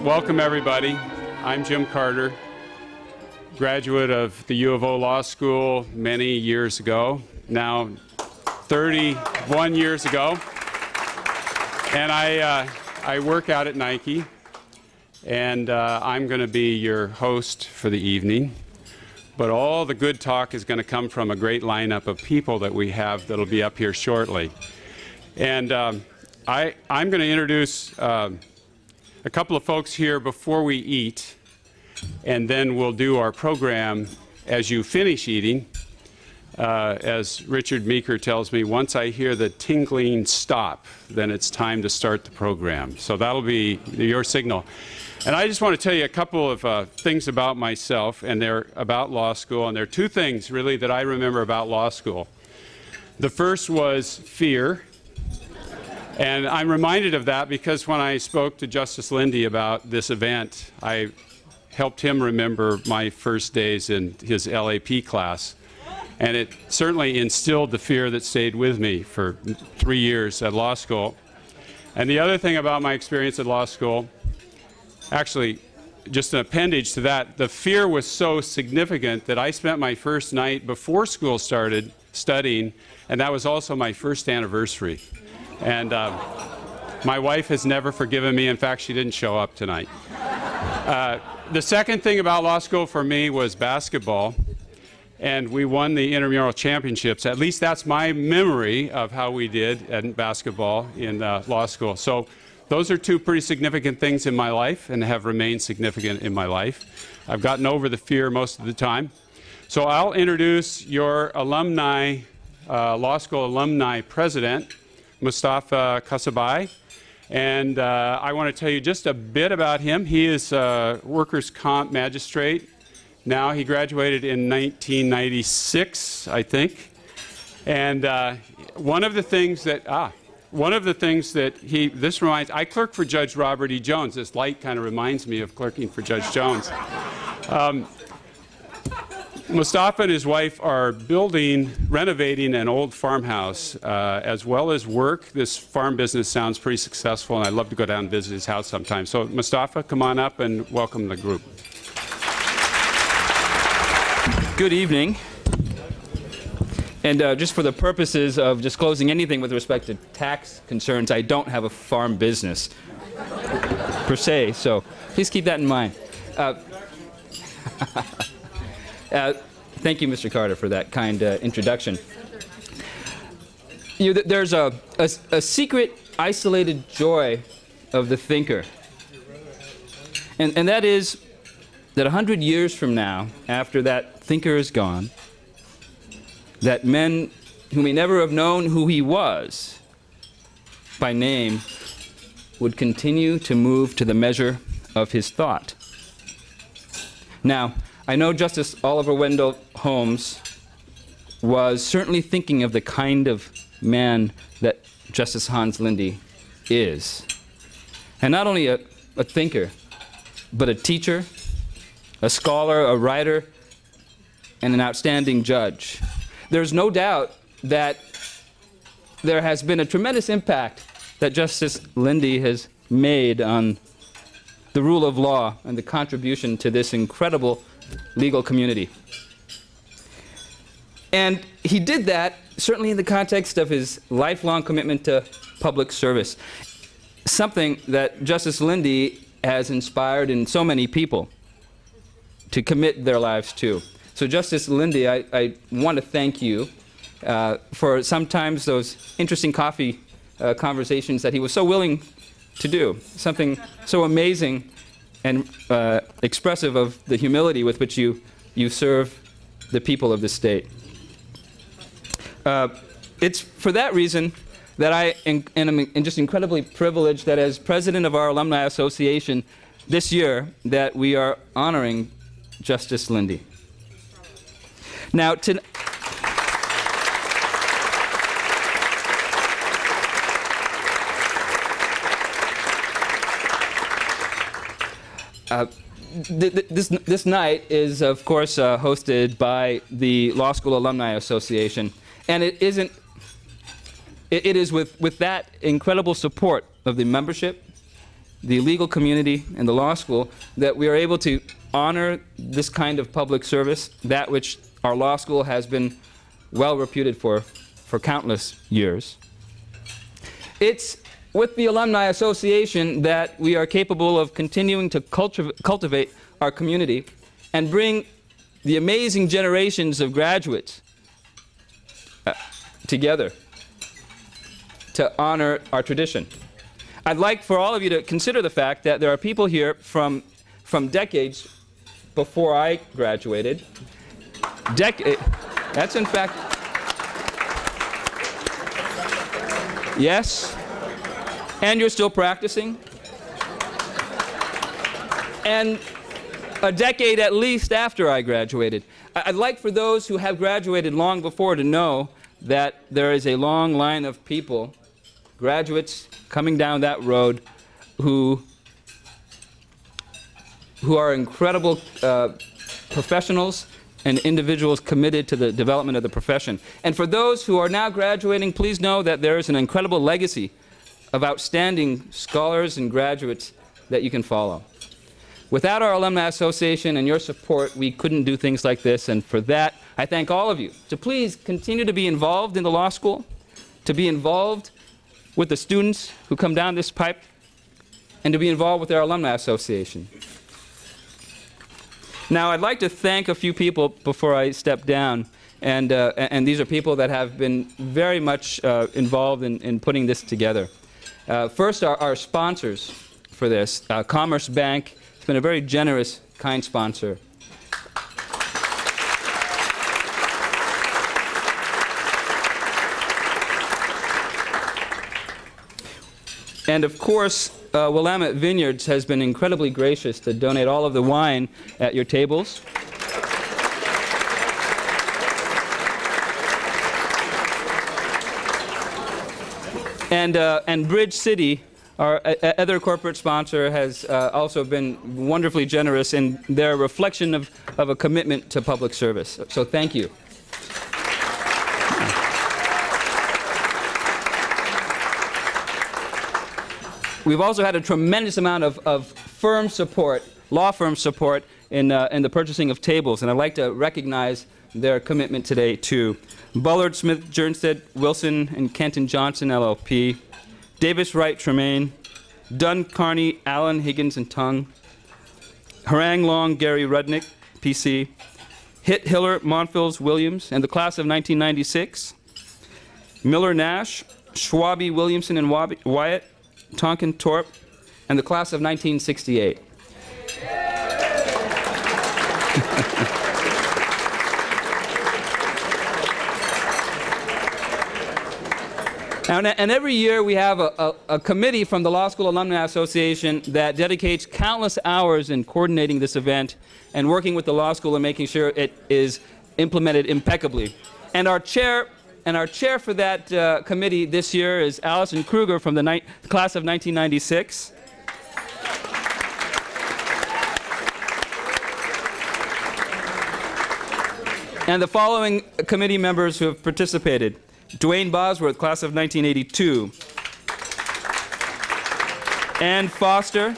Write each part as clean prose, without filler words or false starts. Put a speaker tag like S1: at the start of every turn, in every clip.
S1: welcome everybody. I'm Jim Carter, graduate of the U of O Law School many years ago, now 31 years ago. And I work out at Nike, and I'm going to be your host for the evening. But all the good talk is going to come from a great lineup of people that we have that'll be up here shortly. And I'm going to introduce a couple of folks here before we eat, and then we'll do our program as you finish eating. As Richard Meeker tells me, once I hear the tingling stop, then it's time to start the program. So that'll be your signal. And I just want to tell you a couple of things about myself, and they're about law school. And there are two things, really, that I remember about law school. The first was fear. And I'm reminded of that because when I spoke to Justice Linde about this event, I helped him remember my first days in his LAP class. And it certainly instilled the fear that stayed with me for 3 years at law school. And the other thing about my experience at law school, actually, just an appendage to that, the fear was so significant that I spent my first night before school started studying, and that was also my first anniversary. And my wife has never forgiven me. In fact, she didn't show up tonight. The second thing about law school for me was basketball, and we won the intramural championships. At least that's my memory of how we did in basketball in law school. So those are two pretty significant things in my life and have remained significant in my life. I've gotten over the fear most of the time. So I'll introduce your alumni, law school alumni president, Mustafa Kasabai. And I want to tell you just a bit about him. He is a workers' comp magistrate. Now he graduated in 1996, I think. And one of the things that this reminds, I clerk for Judge Robert E. Jones. This light kind of reminds me of clerking for Judge Jones. Mustafa and his wife are renovating an old farmhouse, as well as work. This farm business sounds pretty successful, and I'd love to go down and visit his house sometime. So Mustafa, come on up and welcome the group.
S2: Good evening. And just for the purposes of disclosing anything with respect to tax concerns, I don't have a farm business per se, so please keep that in mind. Thank you, Mr. Carter, for that kind introduction. There's a secret, isolated joy of the thinker, and that is that 100 years from now, after that thinker is gone, that men who may never have known who he was by name would continue to move to the measure of his thought. Now, I know Justice Oliver Wendell Holmes was certainly thinking of the kind of man that Justice Hans Linde is. And not only a thinker, but a teacher, a scholar, a writer, and an outstanding judge. There's no doubt that there has been a tremendous impact that Justice Linde has made on the rule of law and the contribution to this incredible legal community. And he did that certainly in the context of his lifelong commitment to public service, something that Justice Linde has inspired in so many people to commit their lives to. So Justice Linde, I want to thank you for sometimes those interesting coffee conversations that he was so willing to do, something so amazing and expressive of the humility with which you serve the people of the state. It's for that reason that I am just incredibly privileged that as president of our alumni association this year that we are honoring Justice Linde. Now, this night is, of course, hosted by the Law School Alumni Association, and it is with that incredible support of the membership, the legal community and the law school that we are able to honor this kind of public service, that which our law school has been well reputed for countless years. It's with the Alumni Association that we are capable of continuing to cultivate our community and bring the amazing generations of graduates together to honor our tradition. I'd like for all of you to consider the fact that there are people here from decades before I graduated. That's in fact, yes, and you're still practicing. And a decade at least after I graduated. I'd like for those who have graduated long before to know that there is a long line of people, graduates coming down that road, who are incredible professionals and individuals committed to the development of the profession. And for those who are now graduating, please know that there is an incredible legacy of outstanding scholars and graduates that you can follow. Without our Alumni Association and your support, we couldn't do things like this, and for that, I thank all of you. So please continue to be involved in the law school, to be involved with the students who come down this pipe, and to be involved with our Alumni Association. Now, I'd like to thank a few people before I step down, and these are people that have been very much involved in putting this together. First, our sponsors for this. Commerce Bank has been a very generous, kind sponsor. And of course, Willamette Vineyards has been incredibly gracious to donate all of the wine at your tables. And Bridge City, our other corporate sponsor, has also been wonderfully generous in their reflection of a commitment to public service. So thank you. We've also had a tremendous amount of firm support, law firm support, in the purchasing of tables, and I'd like to recognize their commitment today too. Bullard, Smith, Jernstedt, Wilson, and Kenton Johnson, LLP. Davis, Wright, Tremaine. Dunn, Carney, Allen, Higgins, and Tung. Harang, Long, Gary, Rudnick, PC. Hitt, Hiller, Monfils, Williams, and the class of 1996. Miller, Nash, Schwabe, Williamson, and Wyatt. Tonkin, Torp, and the class of 1968. And every year we have a committee from the Law School Alumni Association that dedicates countless hours in coordinating this event and working with the law school and making sure it is implemented impeccably. And our chair for that committee this year is Allison Kruger from the class of 1996. And the following committee members who have participated: Dwayne Bosworth, class of 1982. Ann Foster,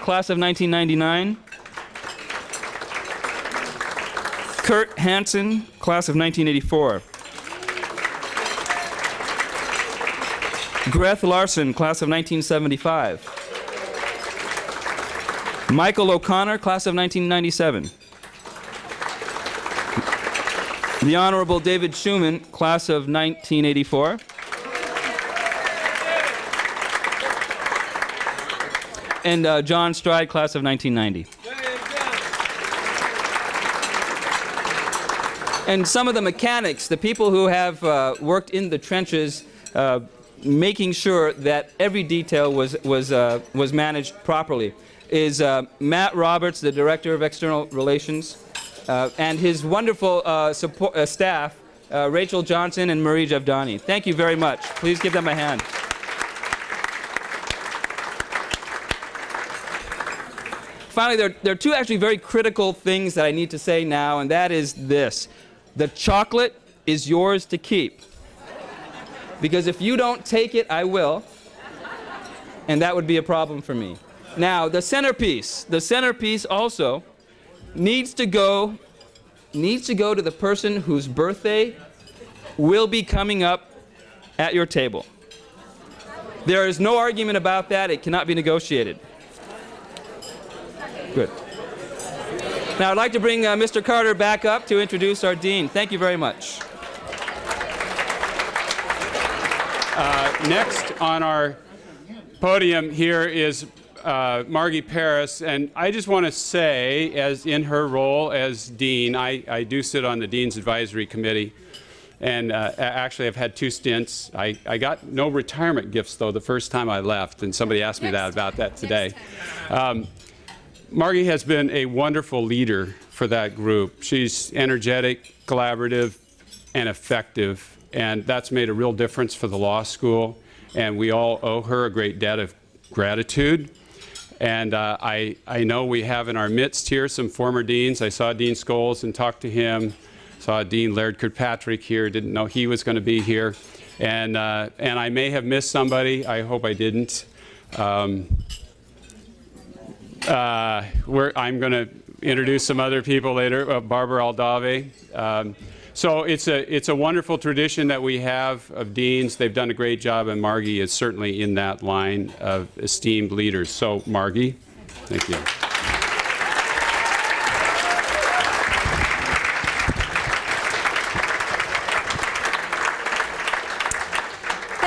S2: class of 1999. Kurt Hansen, class of 1984. Greth Larson, class of 1975. Michael O'Connor, class of 1997. The Honorable David Schumann, class of 1984. And John Stride, class of 1990. And some of the mechanics, the people who have worked in the trenches, making sure that every detail was managed properly, is Matt Roberts, the Director of External Relations, and his wonderful staff, Rachel Johnson and Marie Javdani. Thank you very much. Please give them a hand. Finally, there are two actually very critical things that I need to say now, and that is this. The chocolate is yours to keep. Because if you don't take it, I will, and that would be a problem for me. Now, the centerpiece also needs to go to the person whose birthday will be coming up at your table. There is no argument about that. It cannot be negotiated. Good. Now, I'd like to bring Mr. Carter back up to introduce our dean. Thank you very much.
S1: Next on our podium here is Margie Paris, and I just want to say, as in her role as dean, I do sit on the Dean's Advisory Committee, and actually I've had 2 stints. I got no retirement gifts, though, the first time I left, and somebody asked me about that today. Margie has been a wonderful leader for that group. She's energetic, collaborative, and effective, and that's made a real difference for the law school, and we all owe her a great debt of gratitude. And I know we have in our midst here some former deans. I saw Dean Scholes and talked to him. Saw Dean Laird Kirkpatrick here. Didn't know he was going to be here. And I may have missed somebody. I hope I didn't. I'm going to introduce some other people later. Barbara Aldave. So it's a wonderful tradition that we have of deans. They've done a great job, and Margie is certainly in that line of esteemed leaders. So Margie, thank you.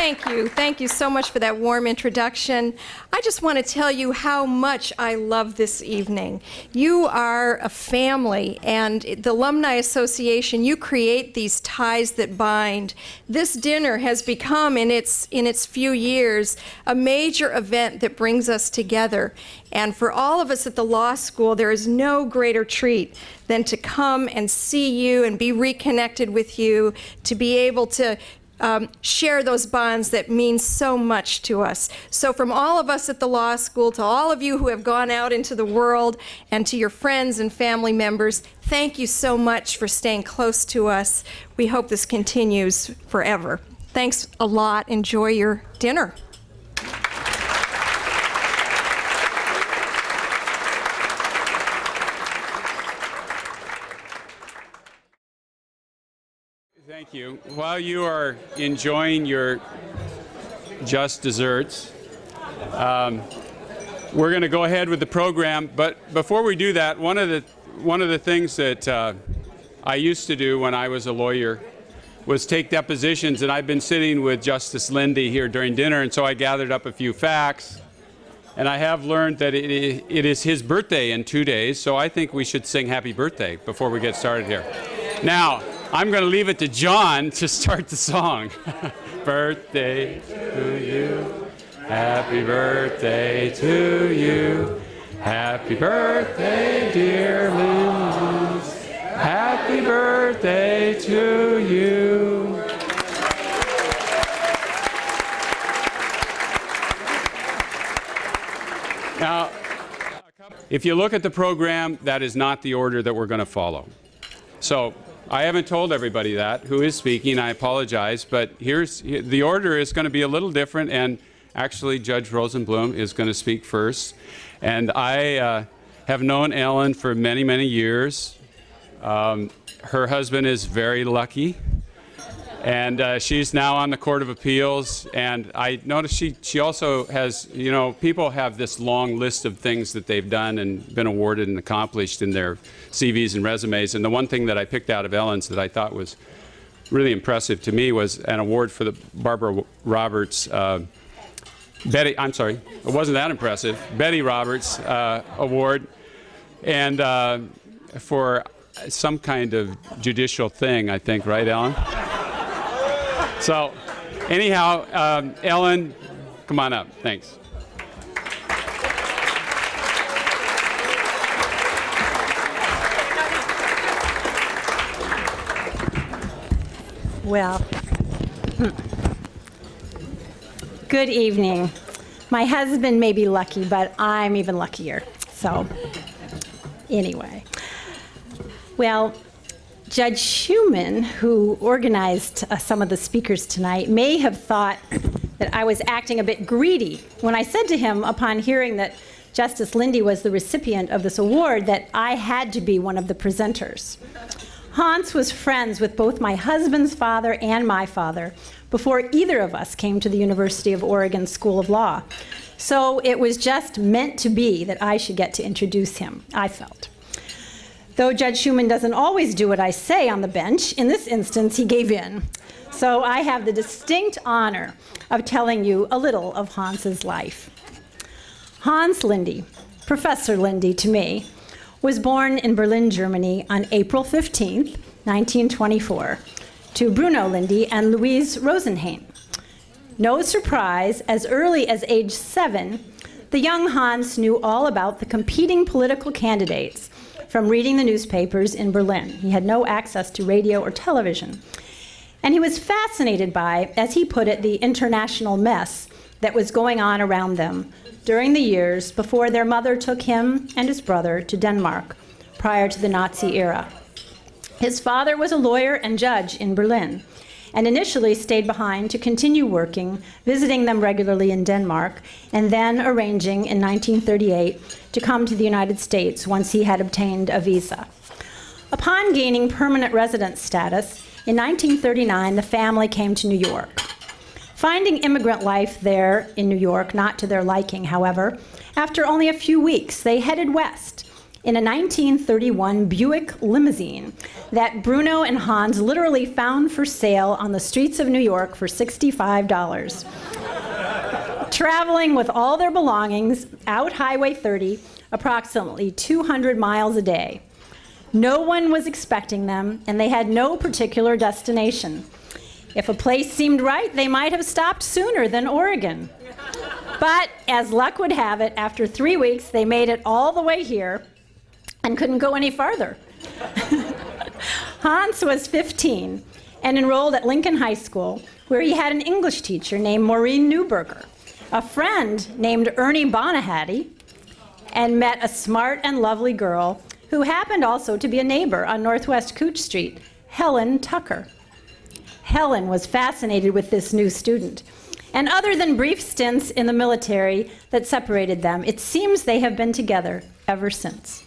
S3: Thank you. Thank you so much for that warm introduction. I just want to tell you how much I love this evening. You are a family, and the Alumni Association, you create these ties that bind. This dinner has become, in its few years, a major event that brings us together. And for all of us at the law school, there is no greater treat than to come and see you and be reconnected with you, to be able to share those bonds that mean so much to us. So from all of us at the law school, to all of you who have gone out into the world, and to your friends and family members, thank you so much for staying close to us. We hope this continues forever. Thanks a lot. Enjoy your dinner.
S1: Thank you. While you are enjoying your just desserts, we're going to go ahead with the program. But before we do that, one of the things that I used to do when I was a lawyer was take depositions, and I've been sitting with Justice Linde here during dinner, and so I gathered up a few facts. And I have learned that it is his birthday in 2 days, so I think we should sing Happy Birthday before we get started here. Now, I'm going to leave it to John to start the song. Birthday to you, happy birthday to you, happy birthday, dear Linde, happy birthday to you. Now, if you look at the program, that is not the order that we're going to follow. So I haven't told everybody that who is speaking. I apologize, but the order is going to be a little different, and actually Judge Rosenblum is going to speak first. And I have known Ellen for many, many years. Her husband is very lucky, and she's now on the Court of Appeals. And I noticed she also has, you know, people have this long list of things that they've done and been awarded and accomplished in their CVs and resumes. And the one thing that I picked out of Ellen's that I thought was really impressive to me was an award for the Barbara Roberts, I'm sorry, it wasn't that impressive, Betty Roberts Award, and for some kind of judicial thing, I think, right, Ellen? So, anyhow, Ellen, come on up. Thanks.
S4: Well, good evening. My husband may be lucky, but I'm even luckier. So, anyway. Well, Judge Schumann, who organized some of the speakers tonight, may have thought that I was acting a bit greedy when I said to him upon hearing that Justice Linde was the recipient of this award that I had to be one of the presenters. Hans was friends with both my husband's father and my father before either of us came to the University of Oregon School of Law. So it was just meant to be that I should get to introduce him, I felt. Though Judge Schuman doesn't always do what I say on the bench, in this instance he gave in. So I have the distinct honor of telling you a little of Hans's life. Hans Linde, Professor Linde to me, was born in Berlin, Germany on April 15, 1924, to Bruno Linde and Louise Rosenhain. No surprise, as early as age 7, the young Hans knew all about the competing political candidates from reading the newspapers in Berlin. He had no access to radio or television. And he was fascinated by, as he put it, the international mess that was going on around them during the years before their mother took him and his brother to Denmark prior to the Nazi era. His father was a lawyer and judge in Berlin, and initially stayed behind to continue working, visiting them regularly in Denmark, and then arranging in 1938 to come to the United States once he had obtained a visa. Upon gaining permanent residence status, in 1939 the family came to New York. Finding immigrant life there in New York not to their liking, however, after only a few weeks, they headed west in a 1931 Buick limousine that Bruno and Hans literally found for sale on the streets of New York for $65. Traveling with all their belongings out Highway 30, approximately 200 miles a day. No one was expecting them, and they had no particular destination. If a place seemed right, they might have stopped sooner than Oregon. But as luck would have it, after 3 weeks, they made it all the way here and couldn't go any farther. Hans was 15 and enrolled at Lincoln High School, where he had an English teacher named Maureen Newberger, a friend named Ernie Bonahati, and met a smart and lovely girl who happened also to be a neighbor on Northwest Cooch Street, Helen Tucker. Helen was fascinated with this new student, and other than brief stints in the military that separated them, it seems they have been together ever since.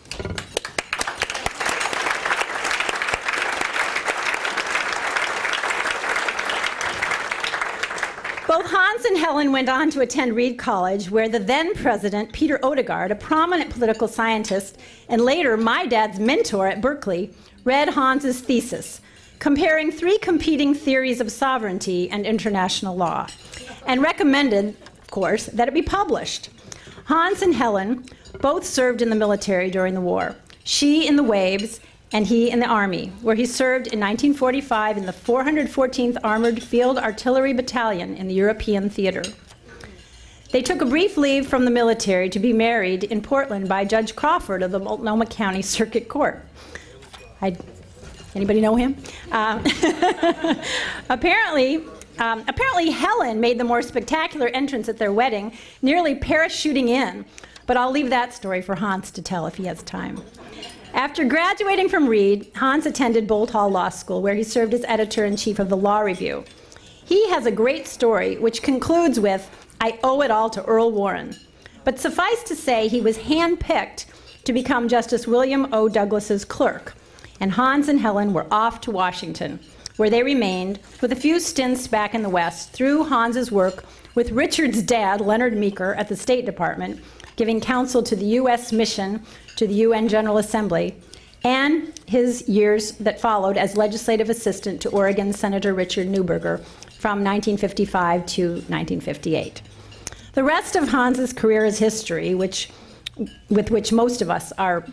S4: Both Hans and Helen went on to attend Reed College, where the then president, Peter Odegaard, a prominent political scientist, and later my dad's mentor at Berkeley, read Hans's thesis, comparing 3 competing theories of sovereignty and international law, and recommended, of course, that it be published. Hans and Helen both served in the military during the war, she in the Waves and he in the Army, where he served in 1945 in the 414th Armored Field Artillery Battalion in the European Theater. They took a brief leave from the military to be married in Portland by Judge Crawford of the Multnomah County Circuit Court. Anybody know him? Apparently, Helen made the more spectacular entrance at their wedding, nearly parachuting in, but I'll leave that story for Hans to tell if he has time. After graduating from Reed, Hans attended Bolt Hall Law School, where he served as editor-in-chief of the Law Review. He has a great story, which concludes with, "I owe it all to Earl Warren." But suffice to say, he was handpicked to become Justice William O. Douglas's clerk, and Hans and Helen were off to Washington, where they remained, with a few stints back in the West, through Hans's work with Richard's dad, Leonard Meeker, at the State Department, giving counsel to the U.S. mission to the UN General Assembly, and his years that followed as legislative assistant to Oregon Senator Richard Newberger from 1955 to 1958. The rest of Hans's career is history, with which most of us are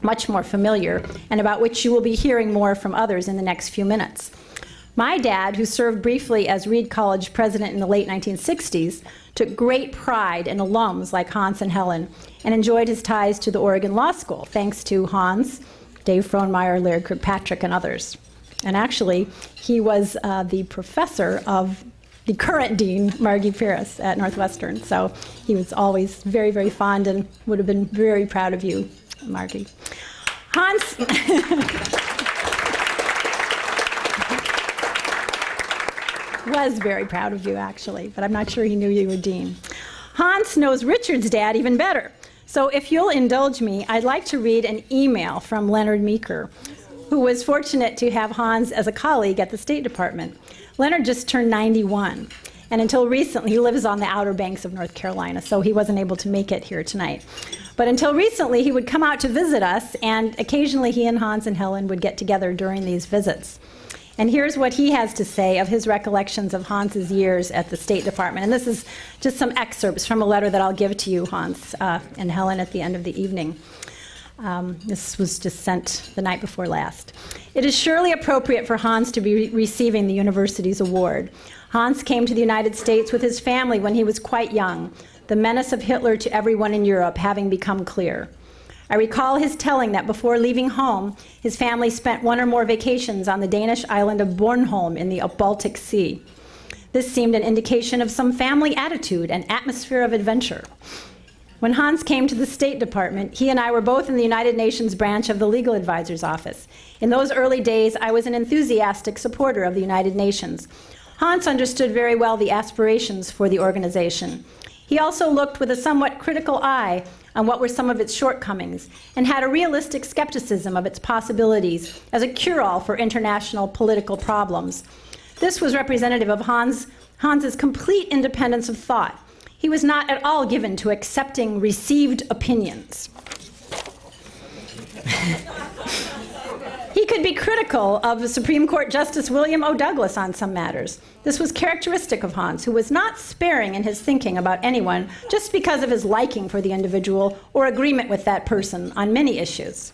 S4: much more familiar, and about which you will be hearing more from others in the next few minutes. My dad, who served briefly as Reed College president in the late 1960s, took great pride in alums like Hans and Helen, and enjoyed his ties to the Oregon Law School, thanks to Hans, Dave Frohnmayer, Larry Kirkpatrick, and others. And actually, he was the professor of the current dean, Margie Pierce, at Northwestern. So he was always very, very fond and would have been very proud of you, Margie. Hans was very proud of you, actually, but I'm not sure he knew you were dean. Hans knows Richard's dad even better, So if you'll indulge me, I'd like to read an email from Leonard Meeker, who was fortunate to have Hans as a colleague at the State Department. Leonard just turned 91, and until recently, he lives on the Outer Banks of North Carolina, so he wasn't able to make it here tonight. But until recently, he would come out to visit us, and occasionally he and Hans and Helen would get together during these visits. And here's what he has to say of his recollections of Hans's years at the State Department. And this is just some excerpts from a letter that I'll give to you, Hans and Helen, at the end of the evening. This was just sent the night before last. It is surely appropriate for Hans to be receiving the university's award. Hans came to the United States with his family when he was quite young, the menace of Hitler to everyone in Europe having become clear. I recall his telling that before leaving home, his family spent one or more vacations on the Danish island of Bornholm in the Baltic Sea. This seemed an indication of some family attitude and atmosphere of adventure. When Hans came to the State Department, he and I were both in the United Nations branch of the Legal Advisor's Office. In those early days, I was an enthusiastic supporter of the United Nations. Hans understood very well the aspirations for the organization. He also looked with a somewhat critical eye on what were some of its shortcomings and had a realistic skepticism of its possibilities as a cure-all for international political problems. This was representative of Hans's complete independence of thought. He was not at all given to accepting received opinions. He could be critical of Supreme Court Justice William O. Douglas on some matters. This was characteristic of Hans, who was not sparing in his thinking about anyone just because of his liking for the individual or agreement with that person on many issues.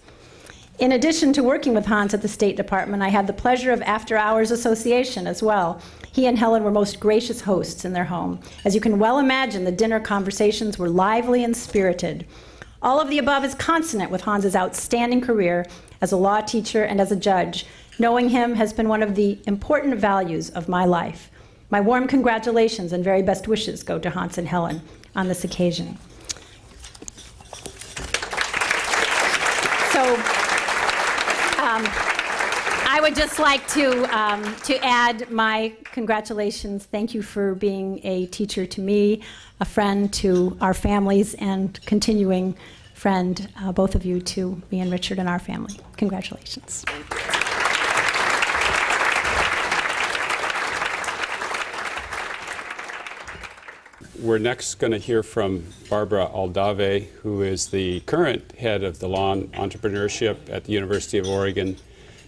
S4: In addition to working with Hans at the State Department, I had the pleasure of after-hours association as well. He and Helen were most gracious hosts in their home. As you can well imagine, the dinner conversations were lively and spirited. All of the above is consonant with Hans's outstanding career as a law teacher and as a judge. Knowing him has been one of the important values of my life. My warm congratulations and very best wishes go to Hans and Helen on this occasion. So, I would just like to add my congratulations. Thank you for being a teacher to me, a friend to our families, and continuing friend, both of you, to me and Richard and our family. Congratulations.
S1: We're next going to hear from Barbara Aldave, who is the current head of the law and entrepreneurship at the University of Oregon,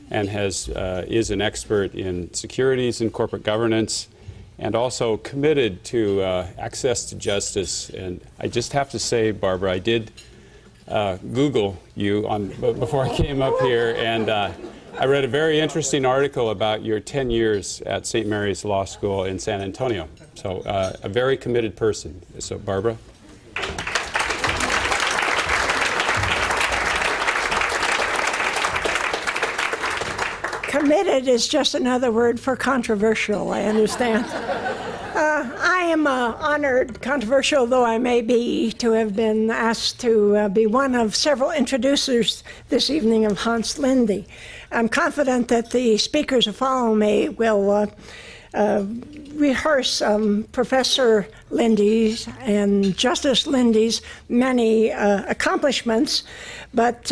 S1: and is an expert in securities and corporate governance, and also committed to access to justice. And I just have to say, Barbara, I did Google you before I came up here, and I read a very interesting article about your 10 years at St. Mary's Law School in San Antonio. So a very committed person. So Barbara.
S5: Committed is just another word for controversial, I understand. I am honored, controversial though I may be, to have been asked to be one of several introducers this evening of Hans Linde. I'm confident that the speakers who follow me will rehearse Professor Linde's and Justice Linde's many accomplishments, but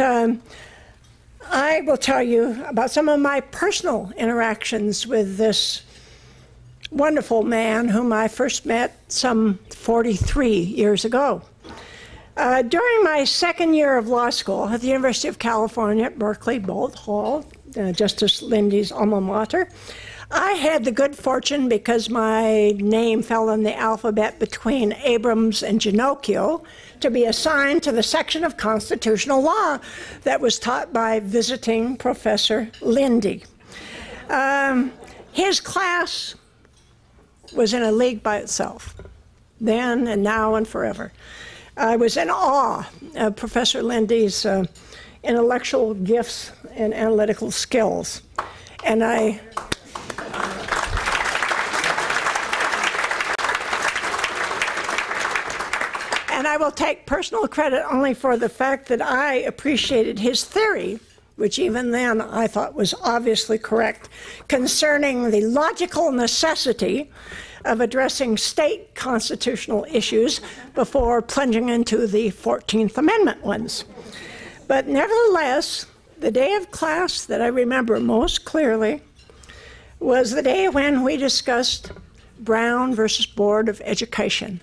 S5: I will tell you about some of my personal interactions with this wonderful man whom I first met some 43 years ago. During my second year of law school at the University of California at Berkeley, Boalt Hall, Justice Linde's alma mater, I had the good fortune, because my name fell in the alphabet between Abrams and Ginocchio, to be assigned to the section of constitutional law that was taught by visiting Professor Linde. His class was in a league by itself, then and now and forever. I was in awe of Professor Linde's intellectual gifts and analytical skills, and I will take personal credit only for the fact that I appreciated his theory which even then I thought was obviously correct, concerning the logical necessity of addressing state constitutional issues before plunging into the 14th Amendment ones. But nevertheless, the day of class that I remember most clearly was the day when we discussed Brown versus Board of Education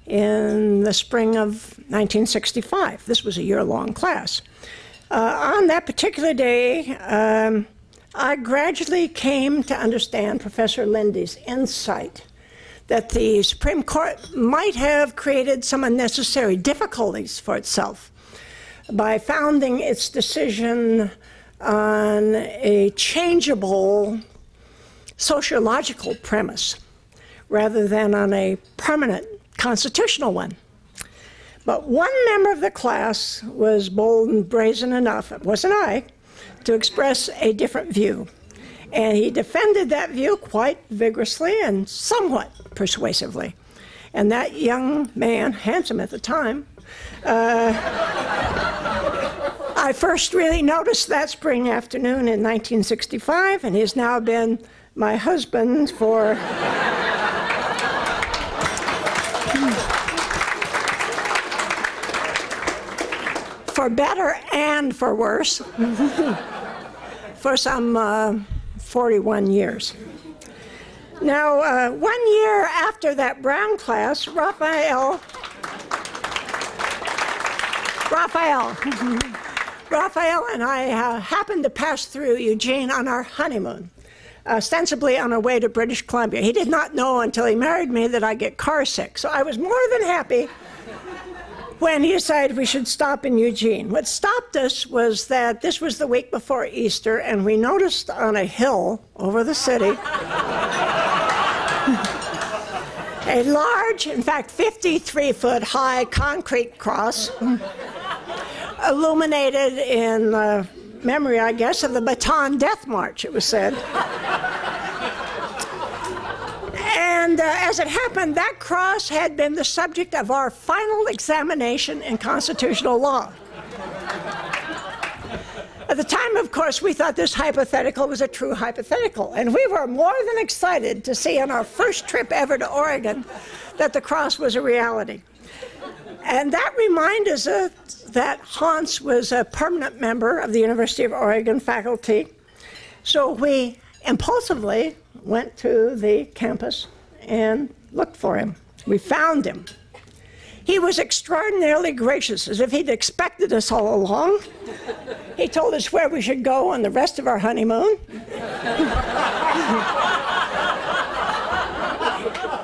S5: in the spring of 1965. This was a year-long class. On that particular day, I gradually came to understand Professor Linde's insight that the Supreme Court might have created some unnecessary difficulties for itself by founding its decision on a changeable sociological premise rather than on a permanent constitutional one. But one member of the class was bold and brazen enough, it wasn't I, to express a different view. And he defended that view quite vigorously and somewhat persuasively. And that young man, handsome at the time, I first really noticed that spring afternoon in 1965, and he's now been my husband for better and for worse, for some 41 years. Now, 1 year after that Brown class, Raphael and I happened to pass through Eugene on our honeymoon, ostensibly on our way to British Columbia. He did not know until he married me that I get car sick, so I was more than happy when he decided we should stop in Eugene. What stopped us was that this was the week before Easter, and we noticed on a hill over the city a large, in fact 53-foot high concrete cross illuminated in memory, I guess, of the Bataan Death March, it was said. And as it happened, that cross had been the subject of our final examination in constitutional law. At the time, of course, we thought this hypothetical was a true hypothetical, and we were more than excited to see on our first trip ever to Oregon that the cross was a reality. And that reminded us that Hans was a permanent member of the University of Oregon faculty, so we impulsively went to the campus and looked for him. We found him. He was extraordinarily gracious, as if he'd expected us all along. He told us where we should go on the rest of our honeymoon.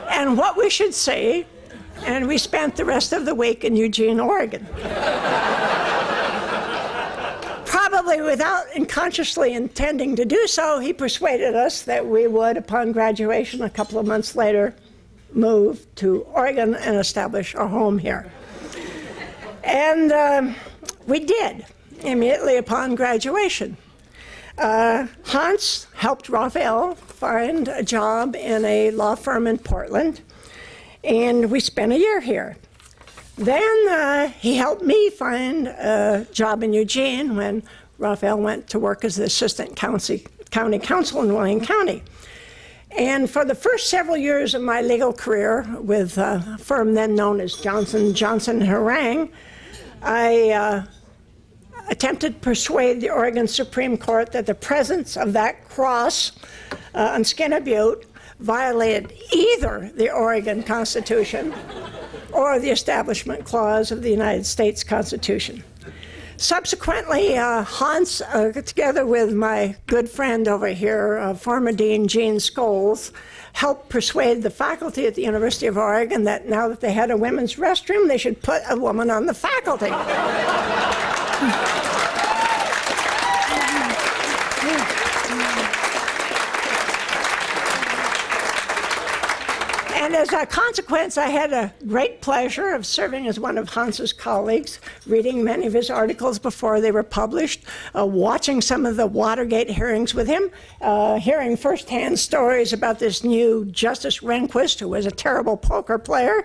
S5: And what we should say, and we spent the rest of the week in Eugene, Oregon. Probably without unconsciously intending to do so, he persuaded us that we would, upon graduation a couple of months later, move to Oregon and establish our home here. And we did, immediately upon graduation. Hans helped Raphael find a job in a law firm in Portland, and we spent a year here. Then he helped me find a job in Eugene when Raphael went to work as the assistant county counsel in Wayne County. And for the first several years of my legal career with a firm then known as Johnson Harangue, I attempted to persuade the Oregon Supreme Court that the presence of that cross on Skinner Butte violated either the Oregon Constitution or the Establishment Clause of the United States Constitution. Subsequently, Hans, together with my good friend over here, former Dean Gene Scholes, helped persuade the faculty at the University of Oregon that now that they had a women's restroom, they should put a woman on the faculty. And as a consequence, I had a great pleasure of serving as one of Hans's colleagues, reading many of his articles before they were published, watching some of the Watergate hearings with him, hearing firsthand stories about this new Justice Rehnquist, who was a terrible poker player,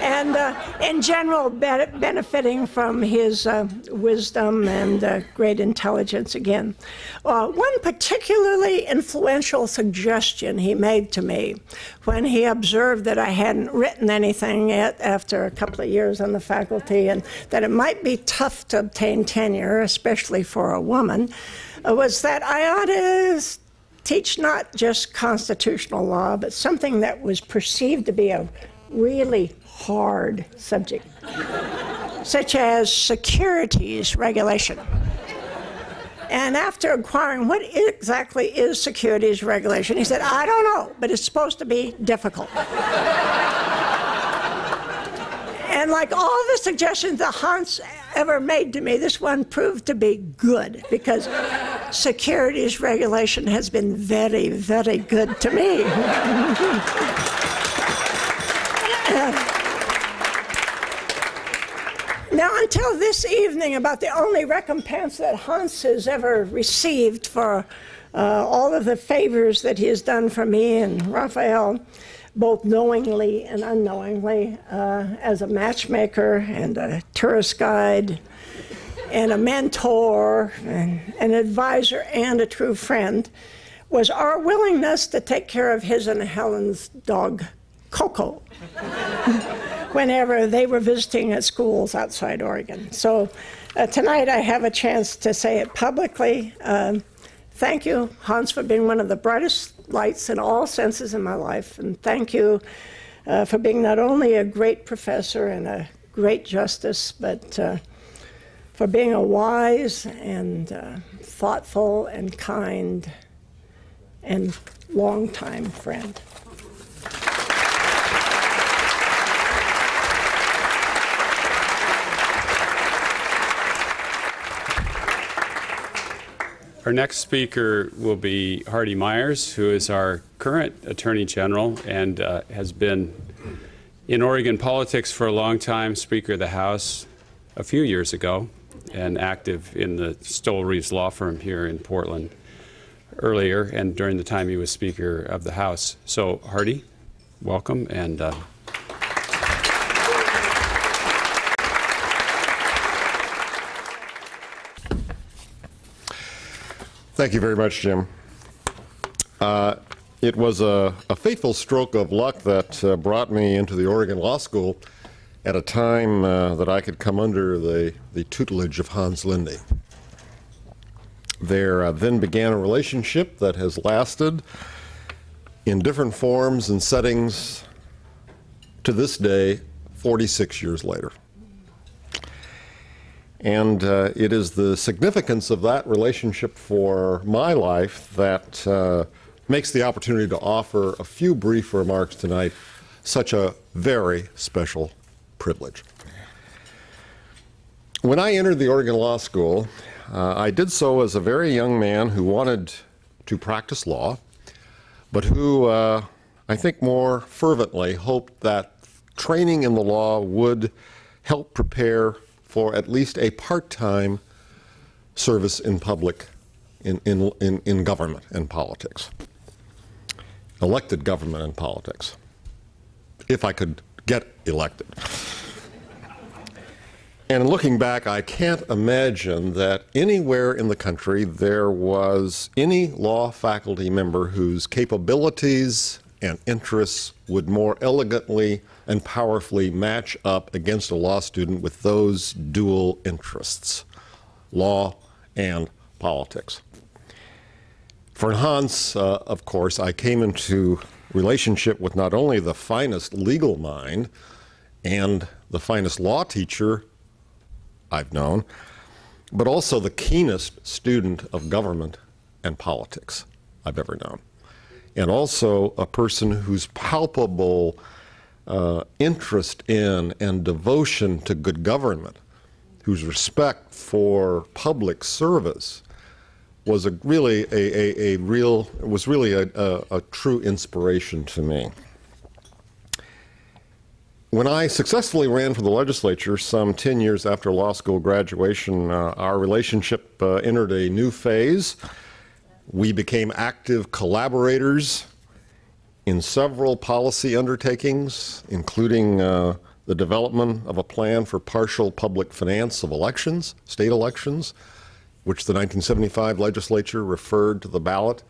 S5: and in general benefiting from his wisdom and great intelligence again. One particularly influential suggestion he made to me when he observed that I hadn't written anything yet after a couple of years on the faculty and that it might be tough to obtain tenure, especially for a woman, was that I ought to teach not just constitutional law, but something that was perceived to be a really hard subject, such as securities regulation. And after inquiring what exactly is securities regulation, he said, I don't know, but it's supposed to be difficult. And like all the suggestions that Hans ever made to me, this one proved to be good, because securities regulation has been very, very good to me. Now, until this evening, about the only recompense that Hans has ever received for all of the favors that he has done for me and Raphael, both knowingly and unknowingly, as a matchmaker and a tourist guide and a mentor and an advisor and a true friend, was our willingness to take care of his and Helen's dog, Coco, whenever they were visiting at schools outside Oregon. So tonight I have a chance to say it publicly. Thank you, Hans, for being one of the brightest lights in all senses in my life. And thank you for being not only a great professor and a great justice, but for being a wise and thoughtful and kind and longtime friend.
S1: Our next speaker will be Hardy Myers, who is our current Attorney General and has been in Oregon politics for a long time, Speaker of the House a few years ago, and active in the Stoll-Reeves law firm here in Portland earlier and during the time he was Speaker of the House. So, Hardy, welcome. And
S6: thank you very much, Jim. It was a fateful stroke of luck that brought me into the Oregon Law School at a time that I could come under the tutelage of Hans Linde. There then began a relationship that has lasted in different forms and settings to this day, 46 years later. And it is the significance of that relationship for my life that makes the opportunity to offer a few brief remarks tonight such a very special privilege. When I entered the Oregon Law School, I did so as a very young man who wanted to practice law, but who I think more fervently hoped that training in the law would help prepare for at least a part-time service in public, in government and politics, elected government and politics, if I could get elected. And looking back, I can't imagine that anywhere in the country there was any law faculty member whose capabilities and interests would more elegantly and powerfully match up against a law student with those dual interests, law and politics. For Hans, of course, I came into relationship with not only the finest legal mind and the finest law teacher I've known, but also the keenest student of government and politics I've ever known. And also a person whose palpable interest in and devotion to good government, whose respect for public service was really a true inspiration to me. When I successfully ran for the legislature some 10 years after law school graduation, our relationship entered a new phase. We became active collaborators in several policy undertakings, including the development of a plan for partial public finance of elections, state elections, which the 1975 legislature referred to the ballot,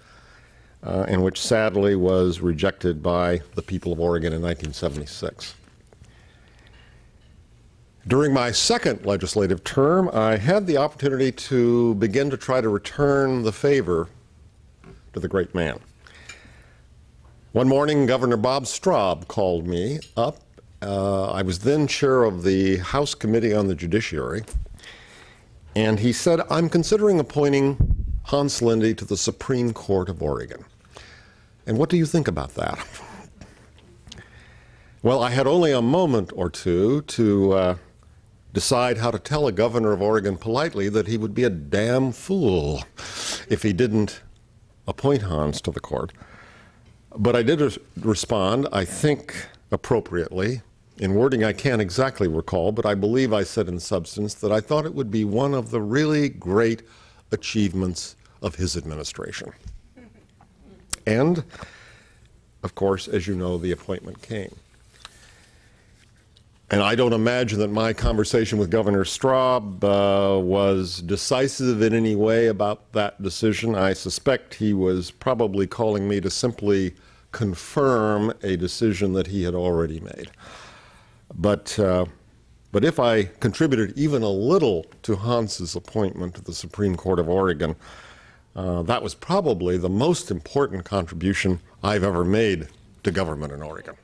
S6: and which sadly was rejected by the people of Oregon in 1976. During my second legislative term, I had the opportunity to begin to try to return the favor to the great man. One morning, Governor Bob Straub called me up. I was then chair of the House Committee on the Judiciary, and he said, "I'm considering appointing Hans Linde to the Supreme Court of Oregon. And what do you think about that?" Well, I had only a moment or two to decide how to tell a governor of Oregon politely that he would be a damn fool if he didn't appoint Hans to the court. But I did respond, I think appropriately. In wording I can't exactly recall, but I believe I said in substance that I thought it would be one of the really great achievements of his administration. And, of course, as you know, the appointment came. And I don't imagine that my conversation with Governor Straub was decisive in any way about that decision. I suspect he was probably calling me to simply confirm a decision that he had already made. But if I contributed even a little to Hans's appointment to the Supreme Court of Oregon, that was probably the most important contribution I've ever made to government in Oregon,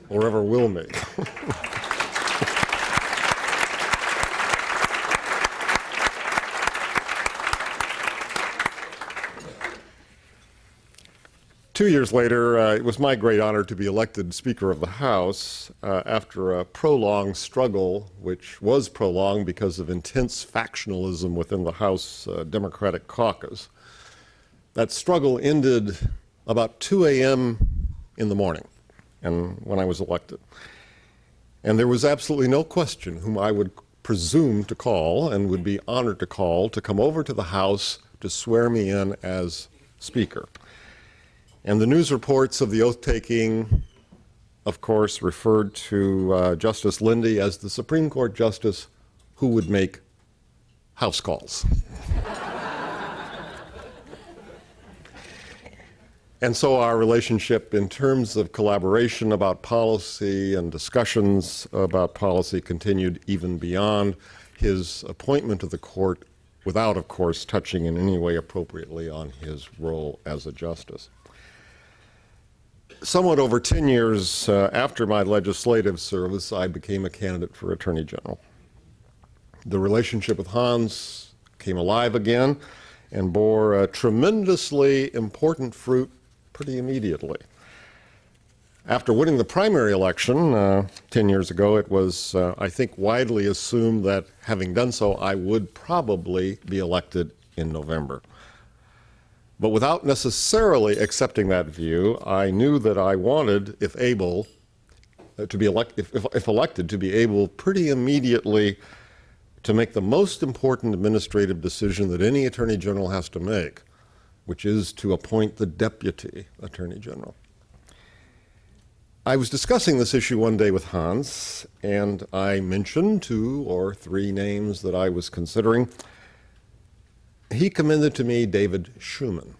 S6: or ever will make. 2 years later, it was my great honor to be elected Speaker of the House after a prolonged struggle, which was prolonged because of intense factionalism within the House Democratic caucus. That struggle ended about 2 a.m. in the morning, and when I was elected. And there was absolutely no question whom I would presume to call and would be honored to call to come over to the House to swear me in as Speaker. And the news reports of the oath-taking, of course, referred to Justice Linde as the Supreme Court Justice who would make house calls. And so our relationship in terms of collaboration about policy and discussions about policy continued even beyond his appointment to the court, without, of course, touching in any way appropriately on his role as a justice. Somewhat over 10 years after my legislative service, I became a candidate for Attorney General. The relationship with Hans came alive again and bore a tremendously important fruit pretty immediately. After winning the primary election 10 years ago, it was, I think, widely assumed that having done so, I would probably be elected in November. But without necessarily accepting that view, I knew that I wanted, if able, to be if elected, to be able pretty immediately to make the most important administrative decision that any Attorney General has to make, which is to appoint the Deputy Attorney General. I was discussing this issue one day with Hans, and I mentioned 2 or 3 names that I was considering. He commended to me David Schuman,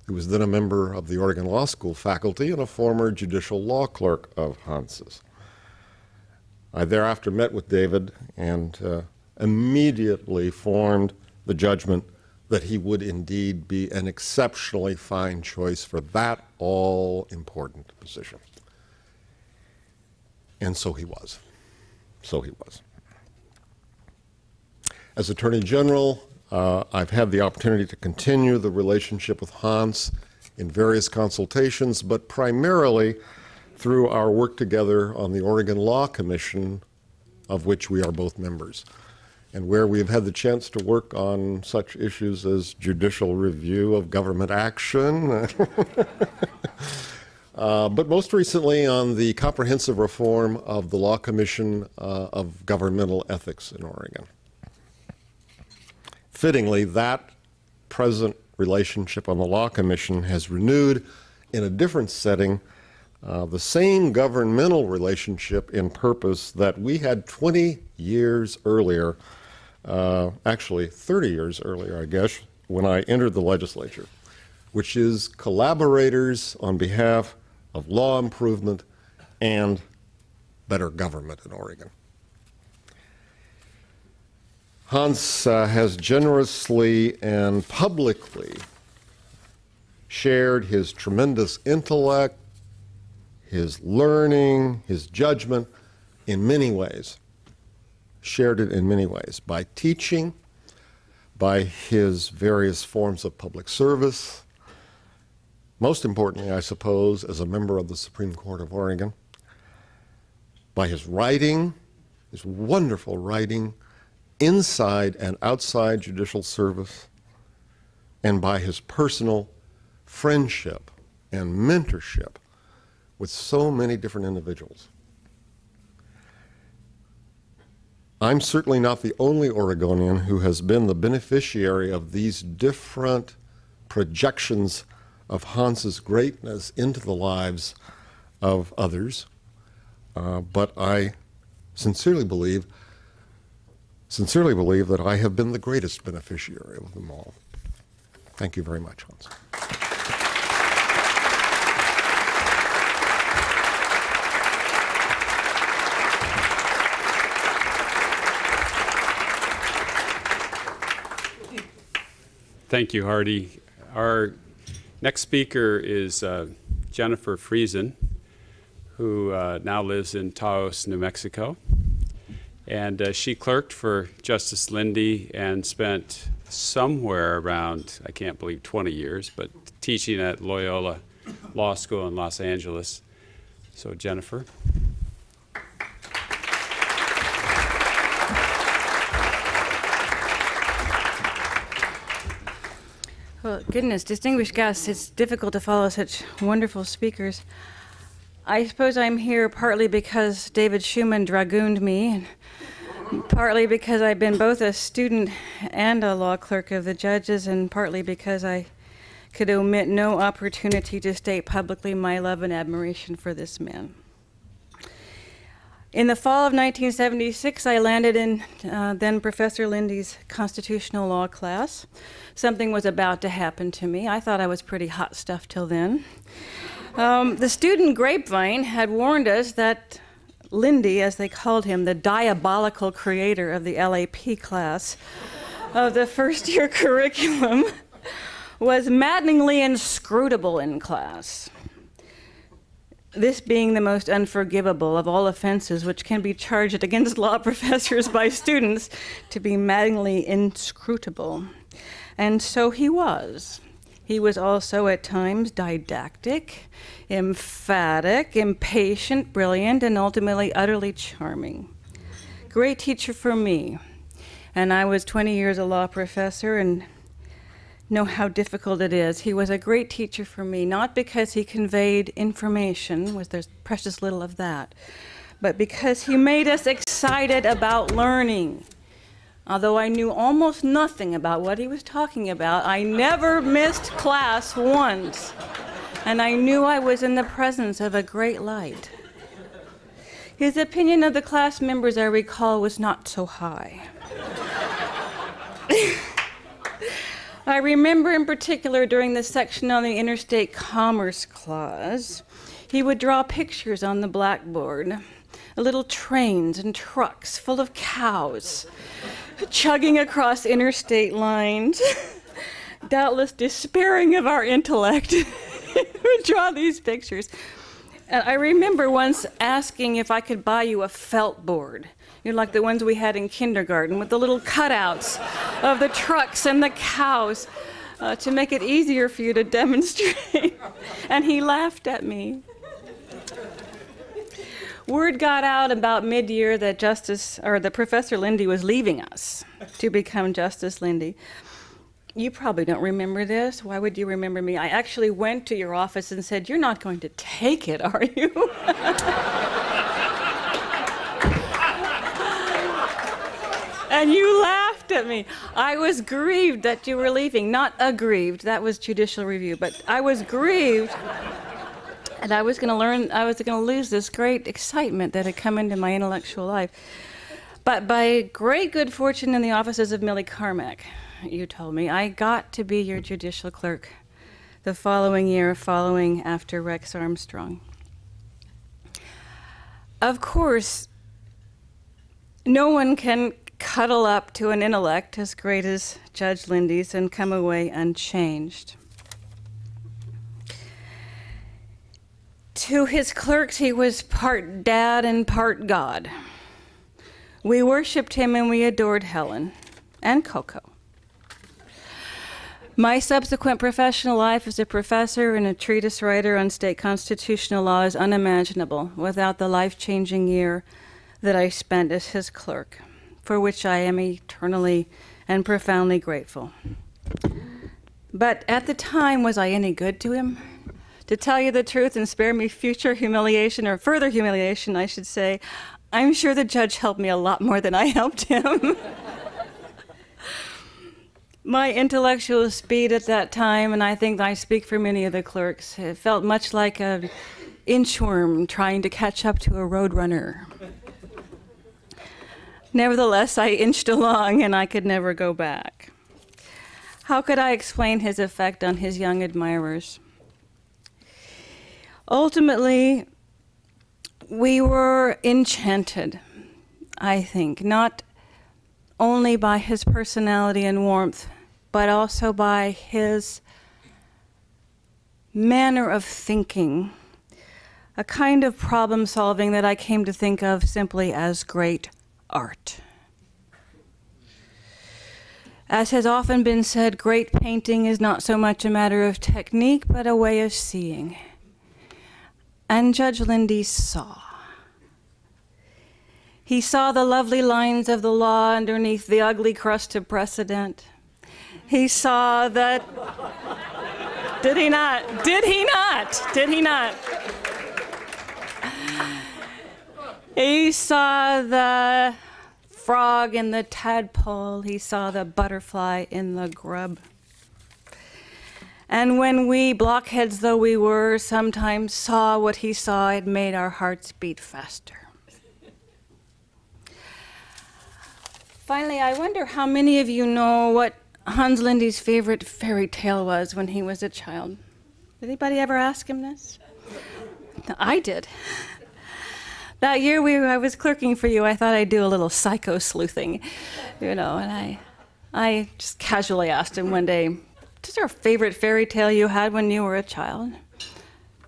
S6: who was then a member of the Oregon Law School faculty and a former judicial law clerk of Hans's. I thereafter met with David and immediately formed the judgment that he would indeed be an exceptionally fine choice for that all-important position. And so he was. So he was. As Attorney General, I've had the opportunity to continue the relationship with Hans in various consultations, but primarily through our work together on the Oregon Law Commission, of which we are both members, and where we have had the chance to work on such issues as judicial review of government action, but most recently on the comprehensive reform of the Law Commission of Governmental Ethics in Oregon. Fittingly, that present relationship on the Law Commission has renewed in a different setting the same governmental relationship in purpose that we had 20 years earlier, actually 30 years earlier, I guess, when I entered the legislature, which is collaborators on behalf of law improvement and better government in Oregon. Hans has generously and publicly shared his tremendous intellect, his learning, his judgment in many ways, shared it in many ways, by teaching, by his various forms of public service, most importantly, I suppose, as a member of the Supreme Court of Oregon, by his writing, his wonderful writing, inside and outside judicial service, and by his personal friendship and mentorship with so many different individuals. I'm certainly not the only Oregonian who has been the beneficiary of these different projections of Hans's greatness into the lives of others, but I sincerely believe that I have been the greatest beneficiary of them all. Thank you very much, Hans.
S1: Thank you, Hardy. Our next speaker is Jennifer Friesen, who now lives in Taos, New Mexico. And she clerked for Justice Linde and spent somewhere around, I can't believe 20 years, but teaching at Loyola Law School in Los Angeles. So Jennifer.
S7: Well, goodness, distinguished guests, it's difficult to follow such wonderful speakers. I suppose I'm here partly because David Schuman dragooned me, and partly because I've been both a student and a law clerk of the judges, and partly because I could omit no opportunity to state publicly my love and admiration for this man. In the fall of 1976, I landed in then Professor Linde's constitutional law class. Something was about to happen to me. I thought I was pretty hot stuff till then. The student grapevine had warned us that Linde, as they called him, the diabolical creator of the LAP class of the first-year curriculum, was maddeningly inscrutable in class. This being the most unforgivable of all offenses which can be charged against law professors by students, to be maddeningly inscrutable. And so he was. He was also at times didactic, emphatic, impatient, brilliant, and ultimately utterly charming. Great teacher for me. And I was 20 years a law professor and know how difficult it is. He was a great teacher for me, not because he conveyed information, there's precious little of that, but because he made us excited about learning. Although I knew almost nothing about what he was talking about, I never missed class once, and I knew I was in the presence of a great light. His opinion of the class members, I recall, was not so high. I remember in particular during the section on the Interstate Commerce Clause, he would draw pictures on the blackboard, little trains and trucks full of cows chugging across interstate lines, doubtless despairing of our intellect, would draw these pictures. And I remember once asking if I could buy you a felt board, like the ones we had in kindergarten, with the little cutouts of the trucks and the cows to make it easier for you to demonstrate. And he laughed at me. Word got out about mid-year that Professor Linde was leaving us to become Justice Linde. You probably don't remember this. Why would you remember me? I actually went to your office and said, "You're not going to take it, are you?" And you laughed at me. I was grieved that you were leaving. Not aggrieved. That was judicial review. But I was grieved. And I was going to lose this great excitement that had come into my intellectual life. But by great good fortune in the offices of Millie Carmack, you told me, I got to be your judicial clerk the following year, following after Rex Armstrong. Of course, no one can cuddle up to an intellect as great as Judge Linde's and come away unchanged. To his clerks, he was part dad and part God. We worshiped him and we adored Helen and Coco. My subsequent professional life as a professor and a treatise writer on state constitutional law is unimaginable without the life-changing year that I spent as his clerk, for which I am eternally and profoundly grateful. But at the time, was I any good to him? To tell you the truth and spare me future humiliation, or further humiliation, I should say, I'm sure the judge helped me a lot more than I helped him. My intellectual speed at that time, and I think I speak for many of the clerks, it felt much like an inchworm trying to catch up to a roadrunner. Nevertheless, I inched along and I could never go back. How could I explain his effect on his young admirers? Ultimately, we were enchanted, I think, not only by his personality and warmth, but also by his manner of thinking, a kind of problem solving that I came to think of simply as great art. As has often been said, great painting is not so much a matter of technique, but a way of seeing. And Judge Linde saw. He saw the lovely lines of the law underneath the ugly crust of precedent. He saw that, did he not? Did he not? Did he not? He saw the frog in the tadpole. He saw the butterfly in the grub. And when we, blockheads though we were, sometimes saw what he saw, it made our hearts beat faster. Finally, I wonder how many of you know what Hans Linde's favorite fairy tale was when he was a child. Did anybody ever ask him this? I did. That year I was clerking for you, I thought I'd do a little psycho-sleuthing, and I just casually asked him one day, "Is there a favorite fairy tale you had when you were a child?"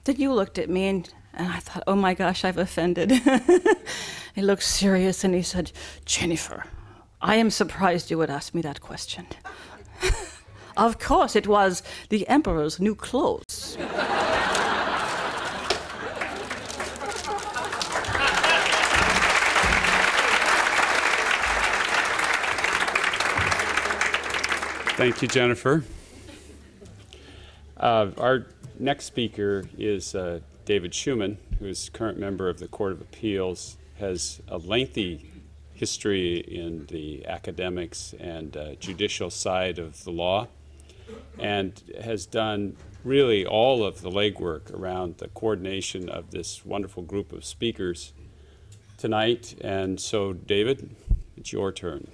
S7: Then you looked at me and I thought, oh my gosh, I've offended. He looked serious and he said, "Jennifer, I am surprised you would ask me that question." Of course, it was The Emperor's New Clothes.
S1: Thank you, Jennifer. Our next speaker is David Schuman, who is current member of the Court of Appeals, has a lengthy history in the academics and judicial side of the law, and has done really all of the legwork around the coordination of this wonderful group of speakers tonight. And so, David, it's your turn.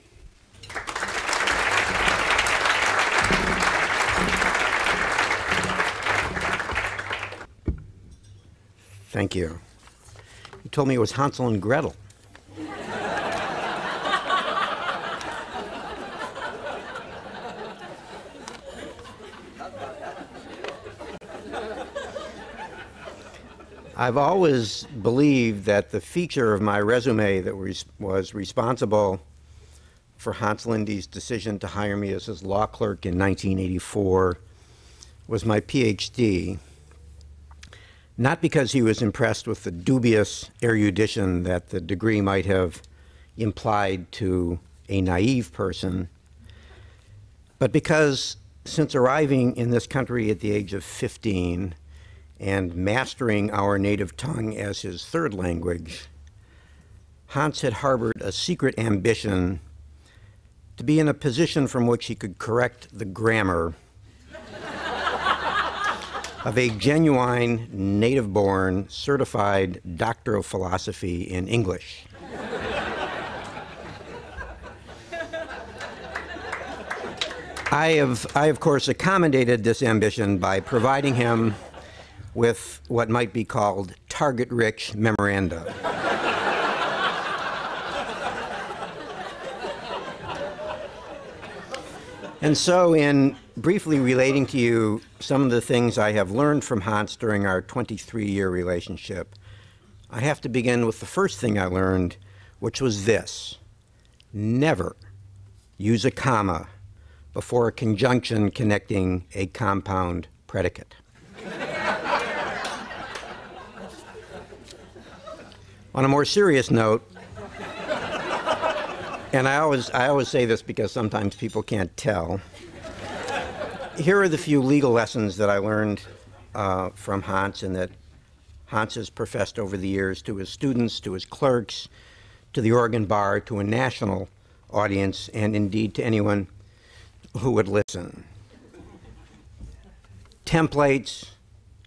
S8: Thank you. You told me it was Hansel and Gretel. I've always believed that the feature of my resume that was responsible for Hans Linde's decision to hire me as his law clerk in 1984 was my PhD. Not because he was impressed with the dubious erudition that the degree might have implied to a naive person, But because since arriving in this country at the age of 15 and mastering our native tongue as his third language, Hans had harbored a secret ambition to be in a position from which he could correct the grammar of a genuine, native-born, certified doctor of philosophy in English. I have, of course, accommodated this ambition by providing him with what might be called target-rich memoranda. And so, in briefly relating to you some of the things I have learned from Hans during our 23-year relationship, I have to begin with the first thing I learned, which was this: never use a comma before a conjunction connecting a compound predicate. On a more serious note, and I always say this because sometimes people can't tell, here are the few legal lessons that I learned from Hans and that Hans has professed over the years to his students, to his clerks, to the Oregon Bar, to a national audience, and indeed to anyone who would listen. Templates,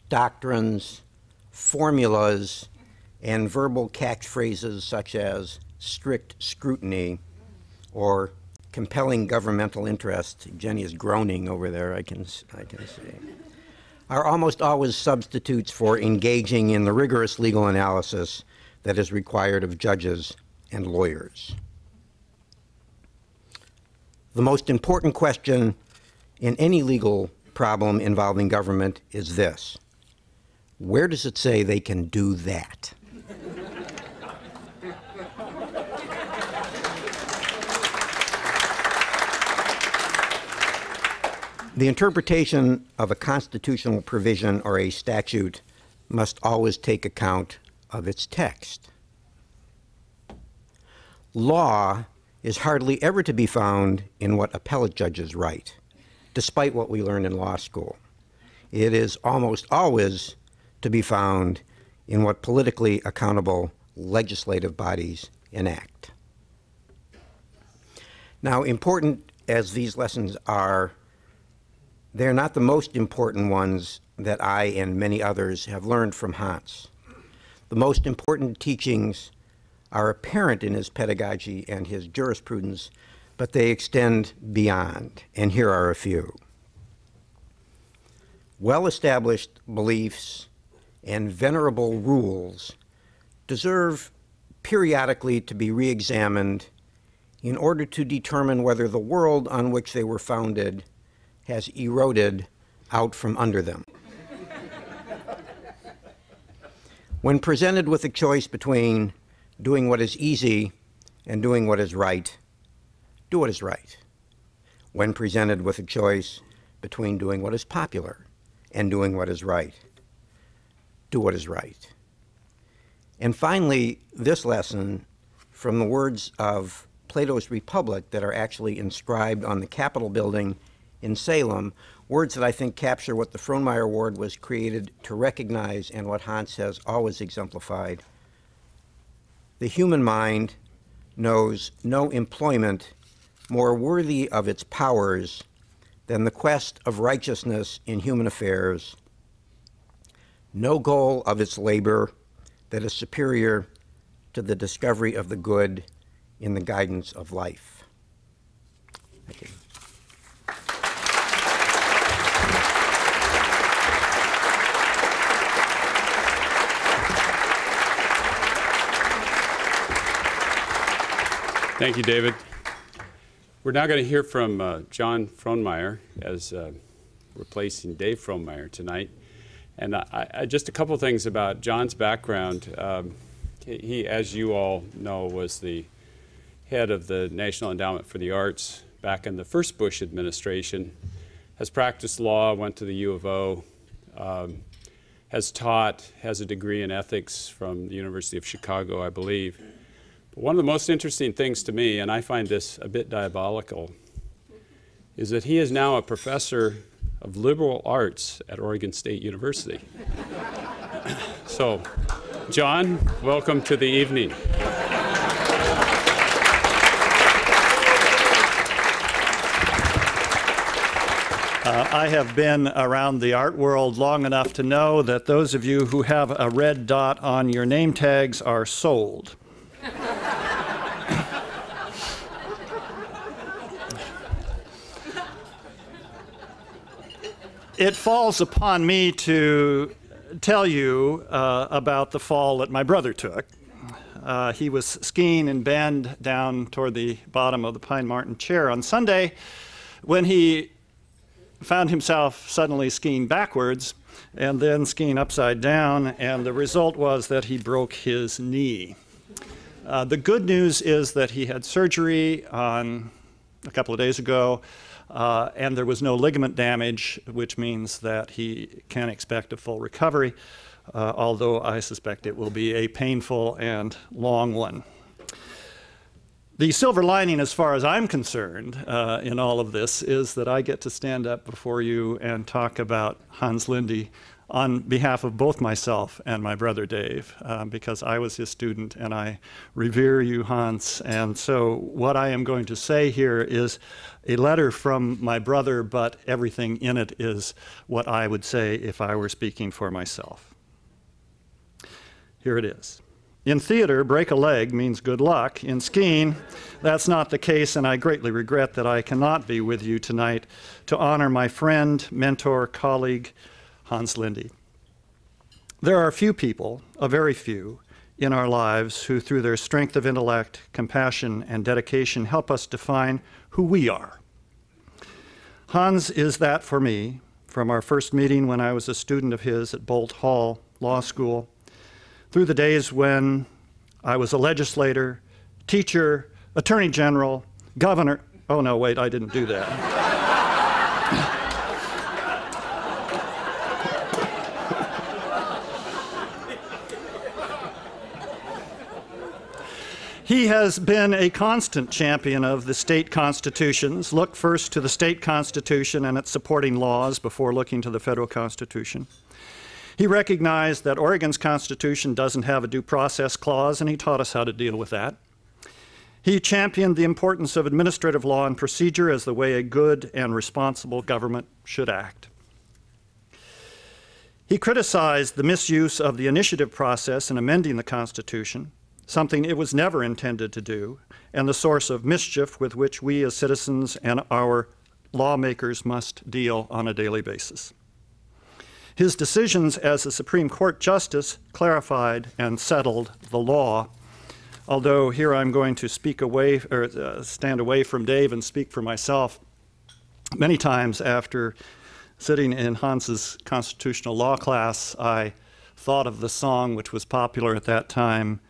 S8: doctrines, formulas, and verbal catchphrases such as strict scrutiny or compelling governmental interest — Jenny is groaning over there, I can see — are almost always substitutes for engaging in the rigorous legal analysis that is required of judges and lawyers. The most important question in any legal problem involving government is this: where does it say they can do that? The interpretation of a constitutional provision or a statute must always take account of its text. Law is hardly ever to be found in what appellate judges write, despite what we learn in law school. It is almost always to be found in what politically accountable legislative bodies enact. Now, important as these lessons are, they're not the most important ones that I and many others have learned from Hans. The most important teachings are apparent in his pedagogy and his jurisprudence, but they extend beyond, and here are a few. Well-established beliefs and venerable rules deserve periodically to be re-examined in order to determine whether the world on which they were founded has eroded out from under them. When presented with a choice between doing what is easy and doing what is right, do what is right. When presented with a choice between doing what is popular and doing what is right, do what is right. And finally, this lesson from the words of Plato's Republic that are actually inscribed on the Capitol building in Salem, words that I think capture what the Frohnmayer Award was created to recognize and what Hans has always exemplified. The human mind knows no employment more worthy of its powers than the quest of righteousness in human affairs, no goal of its labor that is superior to the discovery of the good in the guidance of life. Thank you.
S1: Thank you, David. We're now going to hear from John Frohnmayer as replacing Dave Frohnmayer tonight. And just a couple things about John's background. He, as you all know, was the head of the National Endowment for the Arts back in the first Bush administration, has practiced law, went to the U of O, has taught, has a degree in ethics from the University of Chicago, I believe. But one of the most interesting things to me, and I find this a bit diabolical, is that he is now a professor of liberal arts at Oregon State University. So, John, welcome to the evening.
S9: I have been around the art world long enough to know that those of you who have a red dot on your name tags are sold. It falls upon me to tell you about the fall that my brother took. He was skiing in Bend down toward the bottom of the Pine Marten Chair on Sunday when he found himself suddenly skiing backwards and then skiing upside down, and the result was that he broke his knee. The good news is that he had surgery on a couple of days ago, and there was no ligament damage, which means that he can expect a full recovery, although I suspect it will be a painful and long one. The silver lining, as far as I'm concerned, in all of this is that I get to stand up before you and talk about Hans Linde on behalf of both myself and my brother Dave, because I was his student and I revere you, Hans. And so what I am going to say here is a letter from my brother, but everything in it is what I would say if I were speaking for myself. Here it is. In theater, break a leg means good luck. In skiing, that's not the case, and I greatly regret that I cannot be with you tonight to honor my friend, mentor, colleague, Hans Linde. There are few people, a very few, in our lives who, through their strength of intellect, compassion, and dedication, help us define who we are. Hans is that for me, from our first meeting when I was a student of his at Bolt Hall Law School, through the days when I was a legislator, teacher, attorney general, governor. Oh, no, wait, I didn't do that. He has been a constant champion of the state constitutions. Look first to the state constitution and its supporting laws before looking to the federal constitution. He recognized that Oregon's Constitution doesn't have a due process clause, and he taught us how to deal with that. He championed the importance of administrative law and procedure as the way a good and responsible government should act. He criticized the misuse of the initiative process in amending the Constitution, something it was never intended to do, and the source of mischief with which we as citizens and our lawmakers must deal on a daily basis. His decisions as a Supreme Court justice clarified and settled the law. Although here I'm going to stand away from Dave and speak for myself. Many times after sitting in Hans's constitutional law class, I thought of the song which was popular at that time.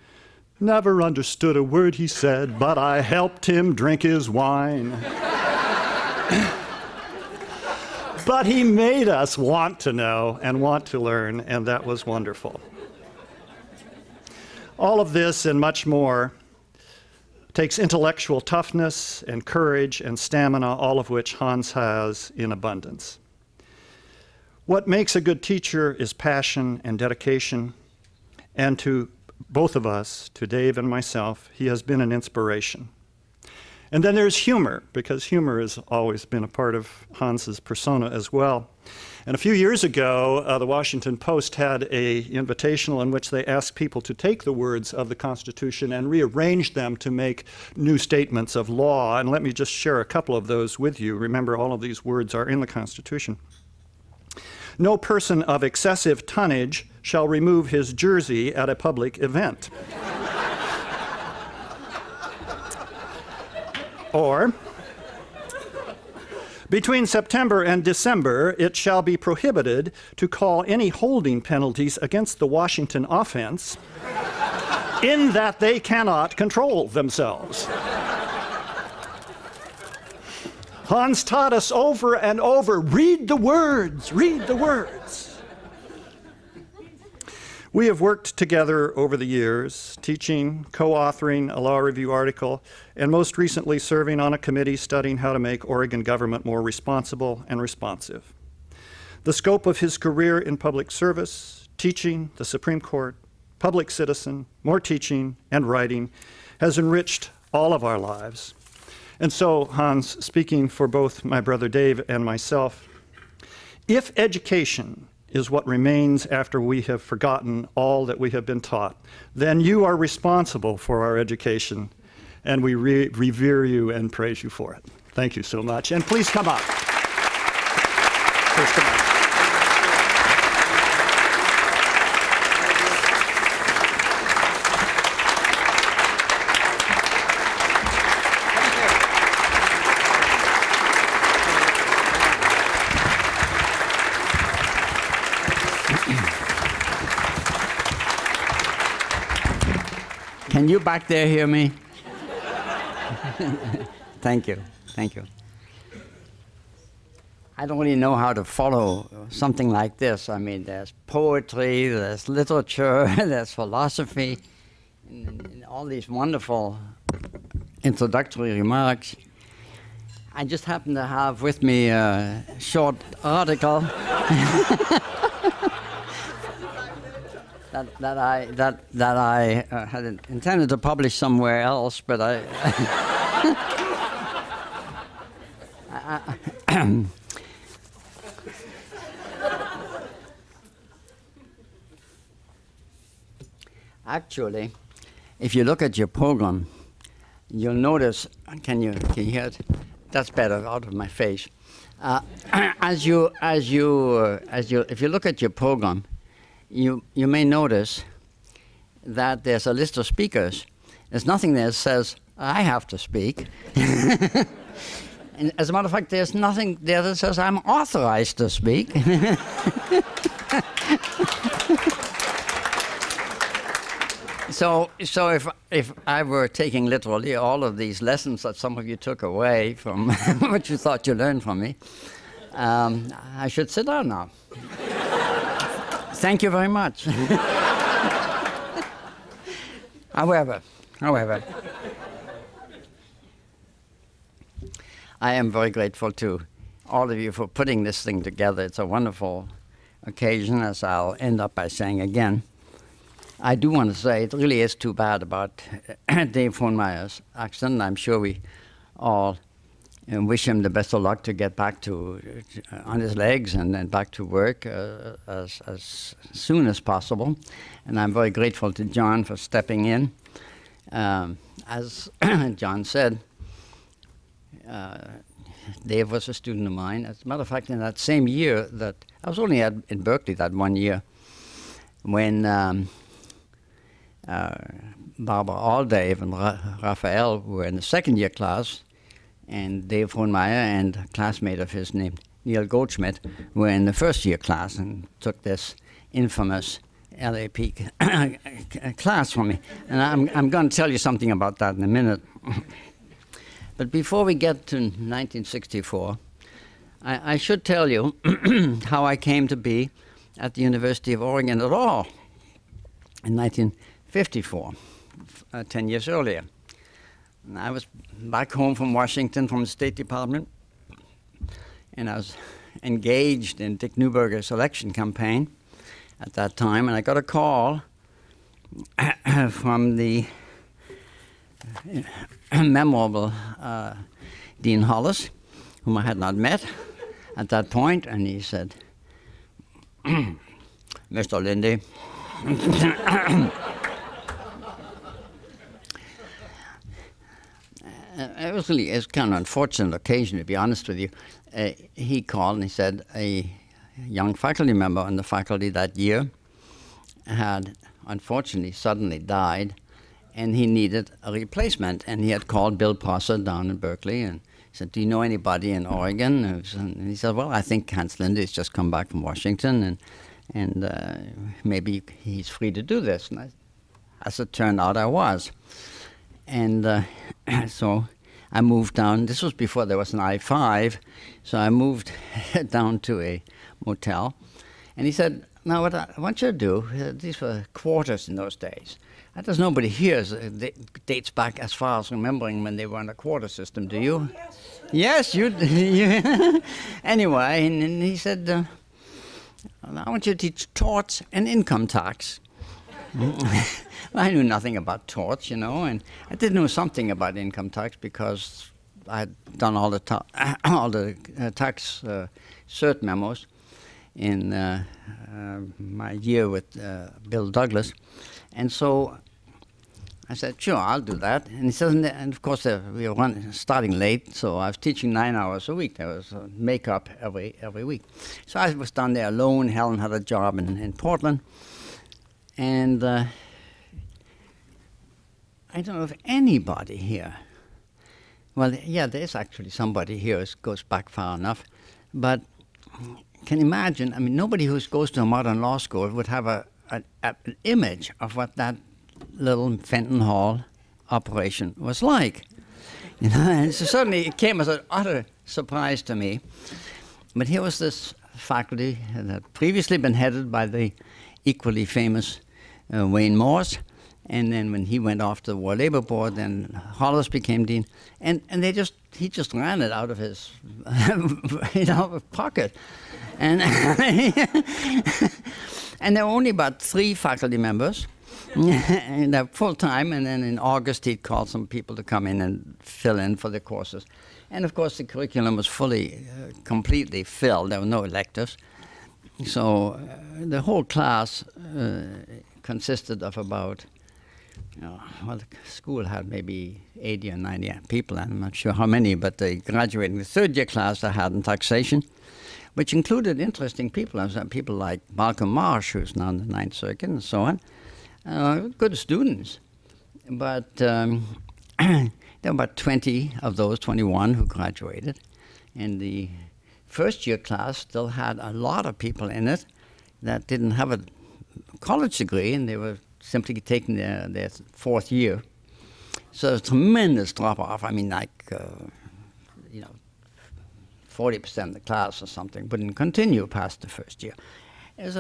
S9: Never understood a word he said, but I helped him drink his wine. But he made us want to know and want to learn, and that was wonderful. All of this and much more takes intellectual toughness and courage and stamina, all of which Hans has in abundance. What makes a good teacher is passion and dedication, and to both of us, to Dave and myself, he has been an inspiration. And then there's humor, because humor has always been a part of Hans's persona as well. And a few years ago, the Washington Post had an invitational in which they asked people to take the words of the Constitution and rearrange them to make new statements of law. And let me just share a couple of those with you. Remember, all of these words are in the Constitution. No person of excessive tonnage shall remove his jersey at a public event. Or, between September and December, it shall be prohibited to call any holding penalties against the Washington offense in that they cannot control themselves. Hans taught us over and over, read the words, read the words. We have worked together over the years, teaching, co-authoring a law review article, and most recently serving on a committee studying how to make Oregon government more responsible and responsive. The scope of his career in public service, teaching, the Supreme Court, public citizen, more teaching, and writing has enriched all of our lives. And so, Hans, speaking for both my brother Dave and myself, if education is what remains after we have forgotten all that we have been taught, then you are responsible for our education, and we revere you and praise you for it. Thank you so much, and please come up. Please come up.
S10: Can you back there hear me? Thank you. Thank you. I don't really know how to follow something like this. I mean, there's poetry, there's literature, there's philosophy, and all these wonderful introductory remarks. I just happen to have with me a short article that I had intended to publish somewhere else, but actually, if you look at your program, you'll notice. Can you hear it? That's better out of my face. If you look at your program, you may notice that there's a list of speakers. There's nothing there that says, I have to speak. And as a matter of fact, there's nothing there that says, I'm authorized to speak. So if I were taking literally all of these lessons that some of you took away from what you thought you learned from me, I should sit down now. Thank you very much. However, I am very grateful to all of you for putting this thing together. It's a wonderful occasion, as I'll end up by saying again. I do want to say it really is too bad about Dave Frohnmayer's accident. I'm sure we all wish him the best of luck to get back to on his legs and then back to work as soon as possible. And I'm very grateful to John for stepping in. As John said, Dave was a student of mine. As a matter of fact, in that same year that I was only in Berkeley that 1 year, when Barbara Aldave and Raphael were in the second year class, and Dave Frohnmayer and a classmate of his named Neil Goldschmidt were in the first year class and took this infamous LAP class from me. And I'm going to tell you something about that in a minute. But before we get to 1964, I should tell you how I came to be at the University of Oregon at all in 1954, 10 years earlier. And I was back home from Washington from the State Department, and I was engaged in Dick Neuberger's election campaign at that time, and I got a call from the memorable Dean Hollis, whom I had not met at that point, and he said, Mr. Linde, it's kind of an unfortunate occasion, to be honest with you. He called and he said a young faculty member on the faculty that year had unfortunately suddenly died, and he needed a replacement. And he had called Bill Prosser down in Berkeley and said, do you know anybody in Oregon? And he said, well, I think Hans Linde has just come back from Washington, and maybe he's free to do this. And as it turned out, I was. And so I moved down. This was before there was an I-5, so I moved down to a motel. And he said, Now, what I want you to do, these were quarters in those days. There's nobody here dates back as far as remembering when they were on a quarter system, do you? Yes, you. Anyway, and he said, I want you to teach torts and income tax. Well, I knew nothing about torts, you know, and I did know something about income tax because I had done all the tax cert memos in my year with Bill Douglas. And so I said, sure, I'll do that. And he said, and of course, we were starting late, so I was teaching 9 hours a week. There was makeup every week. So I was down there alone. Helen had a job in Portland. And I don't know if anybody here, well, yeah, there is actually somebody here who goes back far enough, but can you imagine, I mean, nobody who goes to a modern law school would have an image of what that little Fenton Hall operation was like. You know, and so suddenly it came as an utter surprise to me. But here was this faculty that had previously been headed by the equally famous Wayne Morse, and then when he went off to the War Labor Board, then Hollis became dean, and he just ran it out of his pocket, and and there were only about 3 faculty members, and they're full time, and then in August he'd call some people to come in and fill in for the courses, and of course the curriculum was fully, completely filled. There were no electives, so the whole class consisted of about, well, the school had maybe 80 or 90 people. I'm not sure how many, but the graduating the 3rd year class I had in taxation, which included interesting people. People like Malcolm Marsh, who's now in the 9th Circuit, and so on. Good students. But there were about 20 of those 21 who graduated. And the 1st year class still had a lot of people in it that didn't have a college degree, and they were simply taking their 4th year. So there's a tremendous drop-off. I mean, like, 40% of the class or something wouldn't continue past the 1st year. It was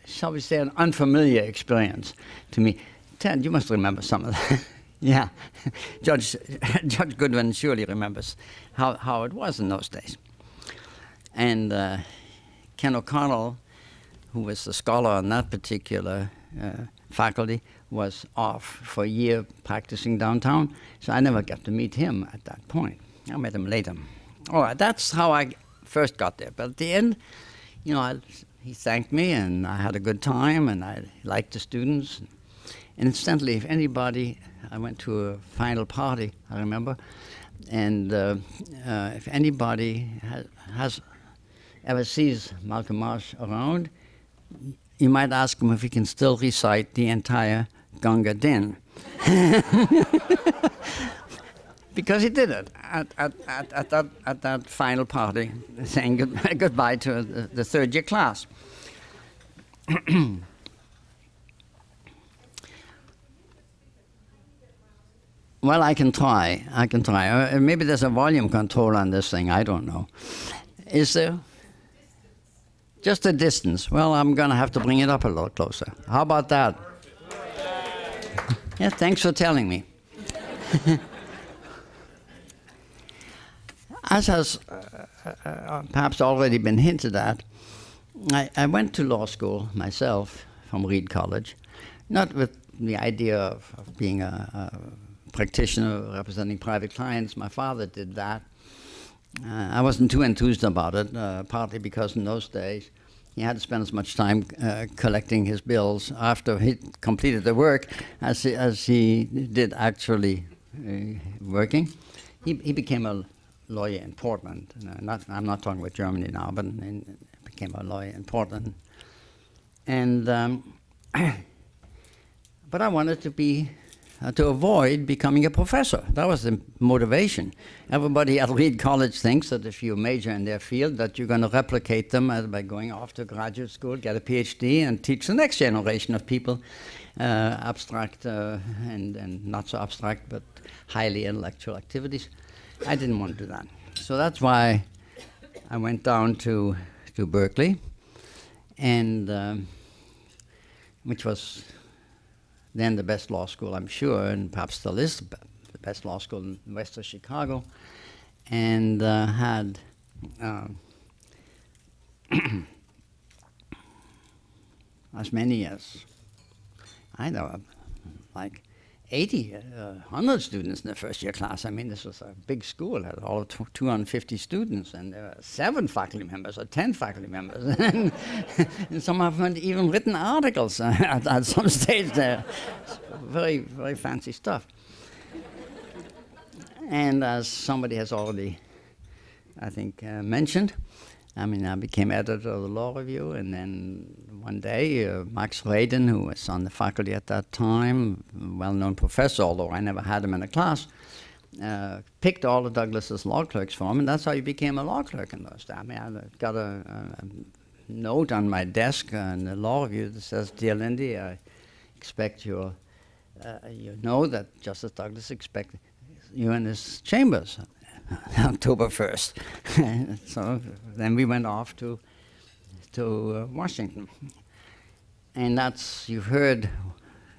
S10: shall we say, an unfamiliar experience to me. Ted, you must remember some of that. Yeah. Judge Goodwin surely remembers how it was in those days. And Ken O'Connell, who was the scholar on that particular faculty, was off for a year practicing downtown, so I never got to meet him at that point. I met him later. All right, that's how I first got there. But at the end, he thanked me, and I had a good time, and I liked the students. And incidentally, if anybody, I went to a final party, I remember, and if anybody has ever sees Malcolm Marsh around, you might ask him if he can still recite the entire Ganga Din. Because he did it at that final party, saying goodbye to the 3rd year class. Well, I can try. Maybe there's a volume control on this thing. I don't know. Is there? Just a distance. Well, I'm going to have to bring it up a little closer. How about that? Yeah, thanks for telling me. As has perhaps already been hinted at, I went to law school myself from Reed College, not with the idea of being a practitioner representing private clients. My father did that. I wasn't too enthused about it, partly because in those days he had to spend as much time collecting his bills after he completed the work as he did actually working. He became a lawyer in Portland. I'm not talking about Germany now, but he became a lawyer in Portland. And but I wanted to avoid becoming a professor. That was the motivation. Everybody at Reed College thinks that if you major in their field, that you're going to replicate them by going off to graduate school, get a PhD, and teach the next generation of people abstract and not so abstract, but highly intellectual activities. I didn't want to do that. So that's why I went down to Berkeley. and which was then the best law school, I'm sure, and perhaps still is the best law school in west of Chicago, and had as many as, I know, like 80, 100 students in the first year class. I mean, this was a big school, had all of 250 students, and there were 7 faculty members or 10 faculty members. And some of them had even written articles at some stage there. Very, very fancy stuff. And as somebody has already, I think, mentioned, I mean, I became editor of the Law Review, and then one day, Max Raden, who was on the faculty at that time, well-known professor, although I never had him in a class, picked all of Douglas's law clerks for him, and that's how he became a law clerk in those days. I mean, I got a note on my desk in the Law Review that says, "Dear Linde, I expect you know that Justice Douglas expects you in his chambers." October 1st. So then we went off to Washington. And that's, you've heard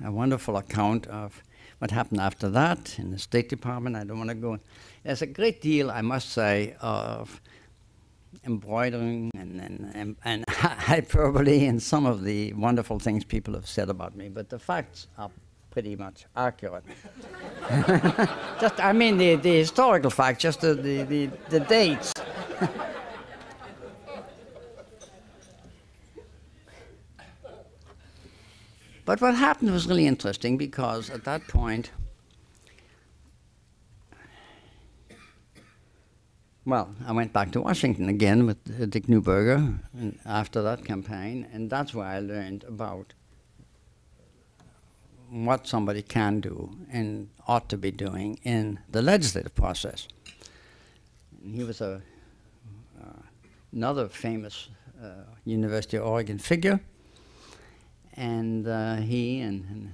S10: a wonderful account of what happened after that in the State Department. I don't want to go. There's a great deal, I must say, of embroidering and hyperbole and some of the wonderful things people have said about me, but the facts are pretty much accurate. Just, I mean, the historical facts, just the dates. But what happened was really interesting, because at that point, well, I went back to Washington again with Dick Neuberger after that campaign, and that's where I learned about what somebody can do and ought to be doing in the legislative process. And he was another famous University of Oregon figure, and he and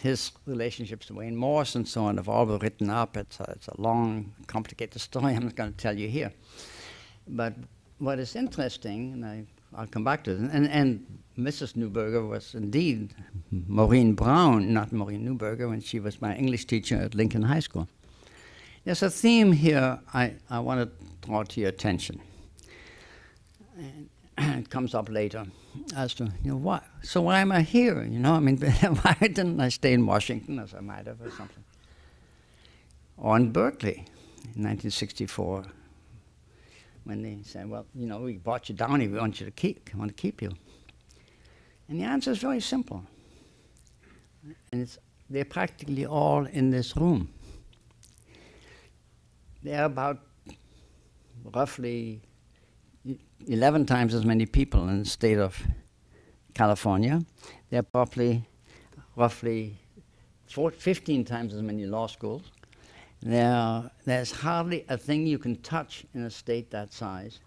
S10: his relationships to Wayne Morse and so on have all been written up. It's a long, complicated story I'm not going to tell you here. But what is interesting, and I'll come back to it, and Mrs. Neuberger was indeed Maureen Brown, not Maureen Neuberger, when she was my English teacher at Lincoln High School. There's a theme here I want to draw to your attention. And it comes up later as to, what? So why am I here? I mean, why didn't I stay in Washington, as I might have, or something? Or in Berkeley in 1964, when they said, well, we brought you down here, we want to keep you. And the answer is very simple. And they're practically all in this room. There are about roughly 11 times as many people in the state of California. There are probably roughly 15 times as many law schools. There's hardly a thing you can touch in a state that size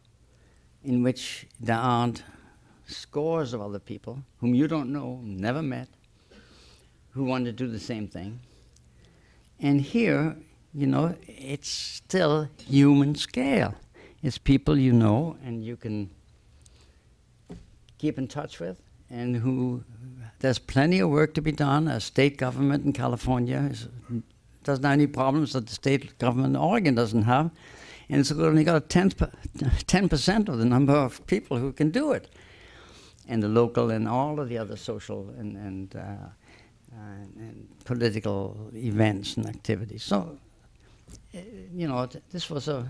S10: in which there aren't scores of other people whom you don't know, never met, who want to do the same thing. And here, it's still human scale. It's people you know and you can keep in touch with, and who there's plenty of work to be done. A state government in California doesn't have any problems that the state government in Oregon doesn't have, and it's only got 10% of the number of people who can do it, and the local and all of the other social and political events and activities. So, this was a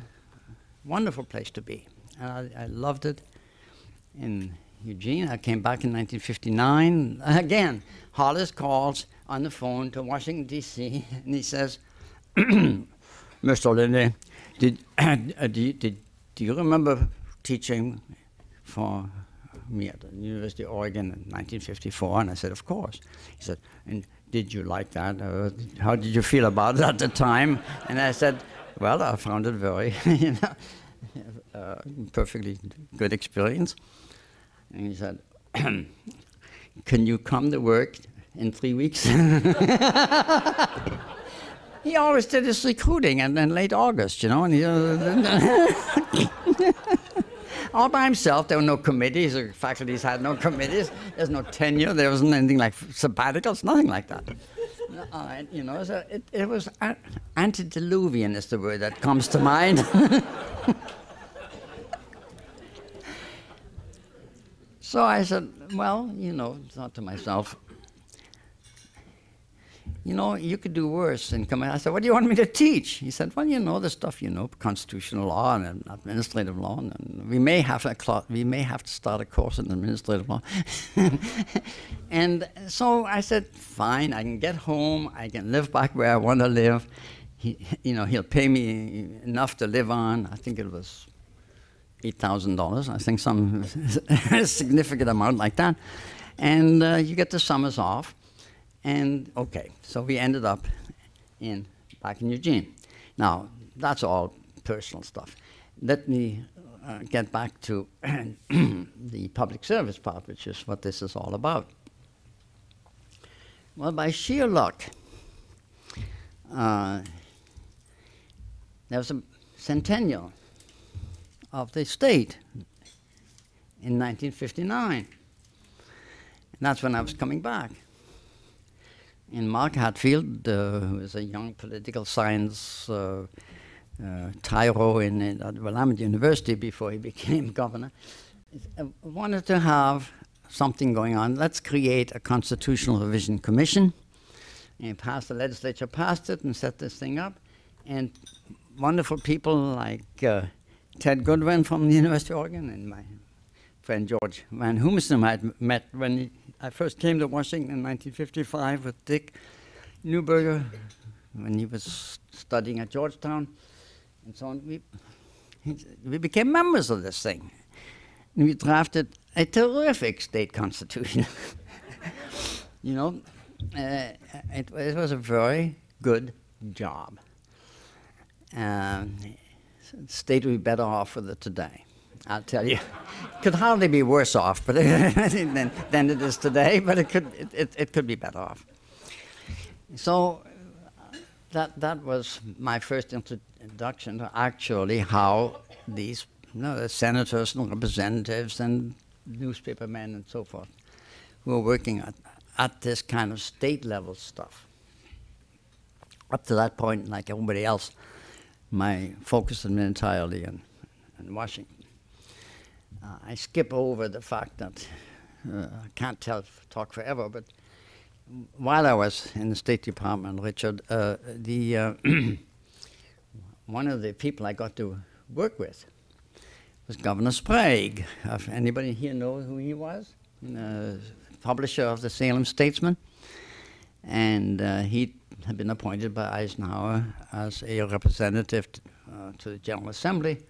S10: wonderful place to be, and I loved it. In Eugene, I came back in 1959. Again, Hollis calls on the phone to Washington, D.C., and he says, Mr. Linde, do you remember teaching for me at the University of Oregon in 1954? And I said, of course. He said, and did you like that? How did you feel about it at the time? And I said, well, I found it very, perfectly good experience. And he said, can you come to work in 3 weeks? He always did his recruiting and then late August, and he, all by himself. There were no committees. The faculties had no committees. There's no tenure. There wasn't anything like sabbaticals, nothing like that. You know, so it was antediluvian is the word that comes to mind. So I said, well, you know, thought to myself, you know, you could do worse than come. I said, what do you want me to teach? He said, well, you know, the stuff, you know, constitutional law and administrative law, and we may have to start a course in administrative law. And so I said, fine, I can get home, I can live back where I want to live. He'll pay me enough to live on. I think it was $8,000. I think some significant amount like that. And you get the summers off. And okay, so we ended up back in Eugene. Now, that's all personal stuff. Let me get back to the public service part, which is what this is all about. Well, by sheer luck, there was a centennial of the state in 1959. And that's when I was coming back. And Mark Hatfield, who was a young political science tyro at Willamette University before he became governor, wanted to have something going on. Let's create a constitutional revision commission. And the legislature passed it and set this thing up. And wonderful people like Ted Goodwin from the University of Oregon and my friend George Van Humesum I had met when I first came to Washington in 1955 with Dick Newberger when he was studying at Georgetown and so on. We became members of this thing. And we drafted a terrific state constitution. You know, it was a very good job. The state would be better off with it today. I'll tell you, could hardly be worse off, but than it is today. But it could be better off. So that was my first introduction to actually how these the senators and representatives and newspapermen and so forth were working at this kind of state level stuff. Up to that point, like everybody else, my focus had been entirely in Washington. I skip over the fact that I can't talk forever, but while I was in the State Department, Richard, one of the people I got to work with was Governor Sprague. Anybody here know who he was? Publisher of the Salem Statesman. And he had been appointed by Eisenhower as a representative to the General Assembly.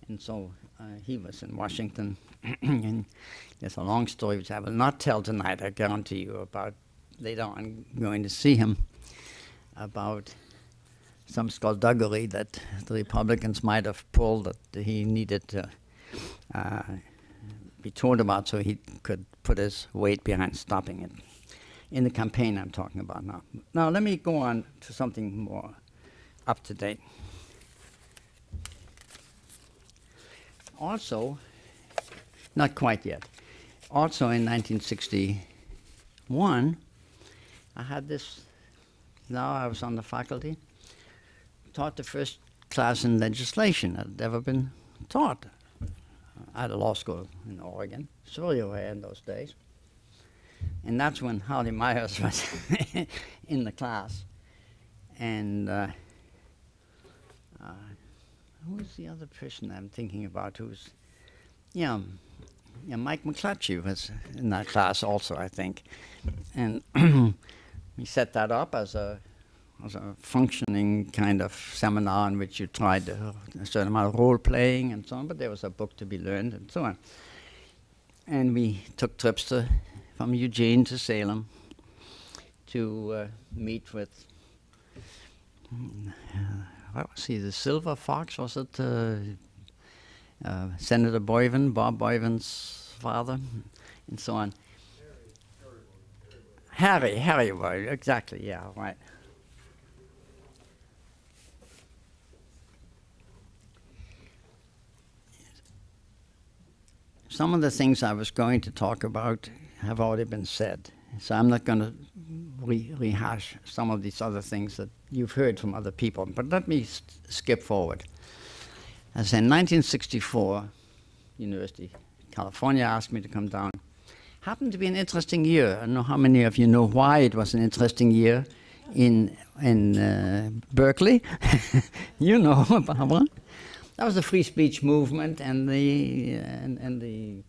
S10: And so he was in Washington. And there's a long story which I will not tell tonight, I guarantee you, about later on going to see him, about some skullduggery that the Republicans might have pulled that he needed to be told about so he could put his weight behind stopping it. In the campaign I'm talking about now. Now let me go on to something more up to date. Also, not quite yet, also in 1961, I had this, now I was on the faculty, taught the first class in legislation that had ever been taught at a law school in Oregon. It's really rare in those days. And that's when Harley Myers was in the class. And who's the other person I'm thinking about who's, Mike McClatchy was in that class also, I think. And we set that up as a functioning kind of seminar in which you tried a certain amount of role playing and so on, but there was a book to be learned and so on. And we took trips from Eugene to Salem to meet with, what was he, the Silver Fox, was it? Senator Boyven, Bob Boyven's father, and so on. Harry Boyven, exactly, yeah, right. some of the things I was going to talk about have already been said. So I'm not going to rehash some of these other things that you've heard from other people. But let me skip forward. As in 1964, University of California asked me to come down. Happened to be an interesting year. I don't know how many of you know why it was an interesting year in Berkeley. You know, Barbara. That was the free speech movement and the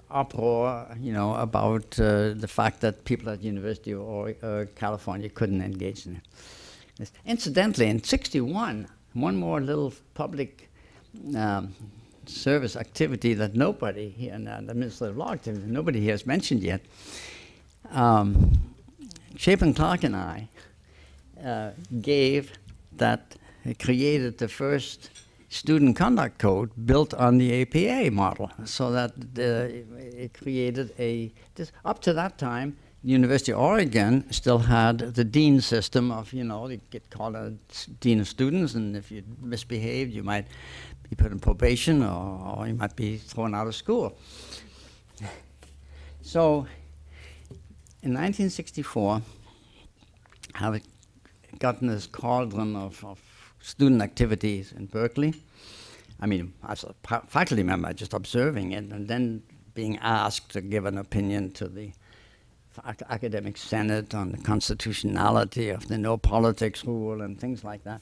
S10: uproar, you know, about the fact that people at University of California couldn't engage in it. Incidentally, in '61, one more little public service activity that nobody here, and administrative law activity, nobody here has mentioned yet. Chapin Clark and I created the first student conduct code built on the APA model, so that it created up to that time, the University of Oregon still had the dean system of, you know, you get called a dean of students, and if you misbehaved, you might be put in probation, or you might be thrown out of school. So, in 1964, having gotten this cauldron of student activities in Berkeley. I mean, as a faculty member, just observing it, and then being asked to give an opinion to the academic senate on the constitutionality of the no politics rule and things like that,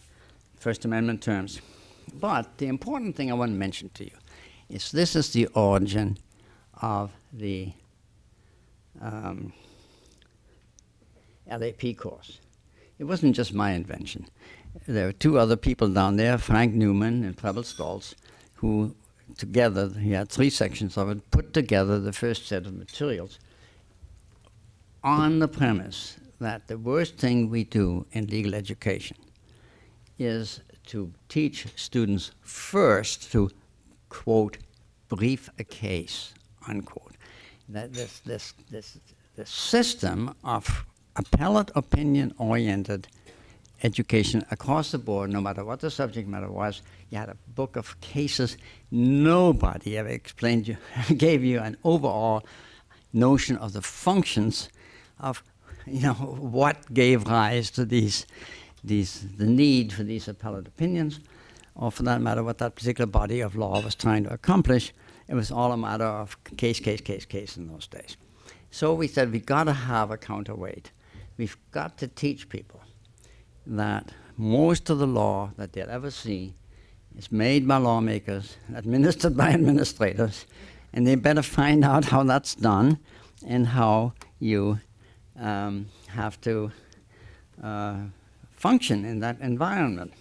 S10: First Amendment terms. But the important thing I want to mention to you is this is the origin of the LAP course. It wasn't just my invention. There were two other people down there, Frank Newman and Preble Stoltz, who together, he had 3 sections of it, put together the first set of materials on the premise that the worst thing we do in legal education is to teach students first to, quote, brief a case, unquote. That this system of appellate opinion-oriented education across the board, no matter what the subject matter was, you had a book of cases. Nobody ever explained you, gave you an overall notion of the functions of, you know, what gave rise to the need for these appellate opinions, or for that matter, what that particular body of law was trying to accomplish. It was all a matter of case in those days. So we said, we've got to have a counterweight. We've got to teach people that most of the law that they'll ever see is made by lawmakers, administered by administrators, and they better find out how that's done and how you have to function in that environment.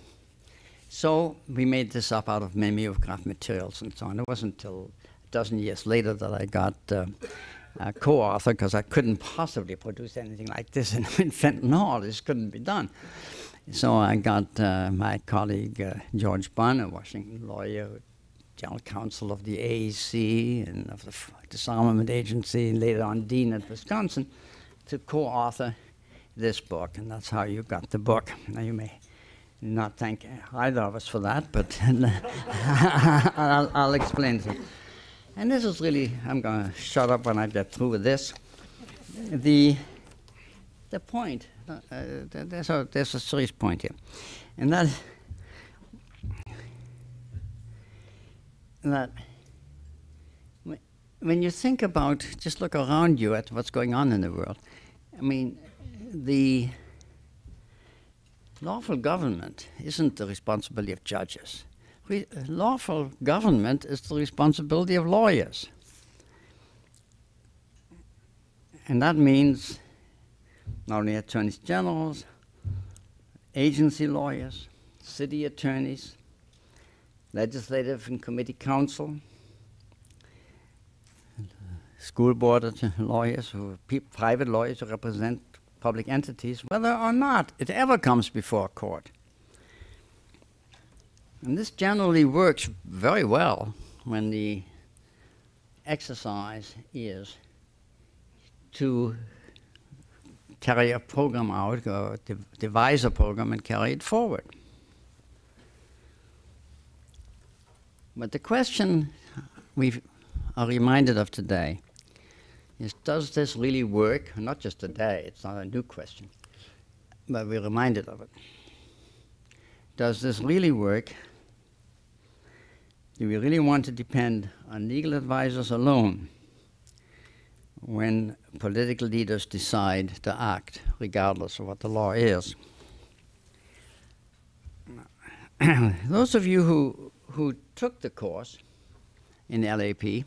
S10: So we made this up out of mimeograph materials and so on. It wasn't until a dozen years later that I got a co-author, because I couldn't possibly produce anything like this in Fenton Hall. This couldn't be done. So I got my colleague George Bunn, a Washington lawyer, general counsel of the AEC and of the Disarmament Agency, and later on dean at Wisconsin, to co-author this book, and that's how you got the book. Now you may not thank either of us for that, but I'll explain to you. And this is really, I'm going to shut up when I get through with this. The point, there's a serious point here, and that when you think about, just look around you at what's going on in the world, I mean, the lawful government isn't the responsibility of judges. Lawful government is the responsibility of lawyers. And that means not only attorneys generals, agency lawyers, city attorneys, legislative and committee counsel, school board lawyers, private lawyers who represent public entities, whether or not it ever comes before a court. And this generally works very well when the exercise is to carry a program out, or devise a program and carry it forward. But the question are reminded of today is, does this really work? Not just today, it's not a new question, but we're reminded of it. Does this really work? Do we really want to depend on legal advisors alone when political leaders decide to act regardless of what the law is? Those of you who took the course in LAP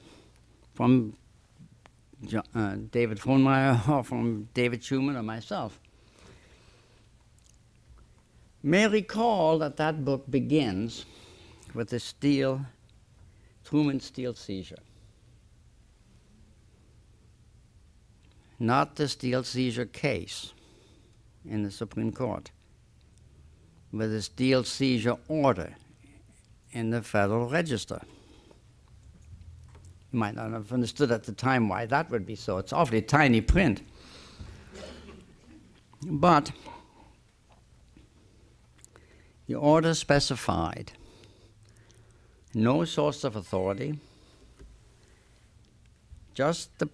S10: from David Frohnmayer or from David Schumann or myself may recall that that book begins with the Truman Steele seizure. Not the Steele seizure case in the Supreme Court, but the Steele seizure order in the Federal Register. You might not have understood at the time why that would be so. It's awfully tiny print. But the order specified no source of authority, just the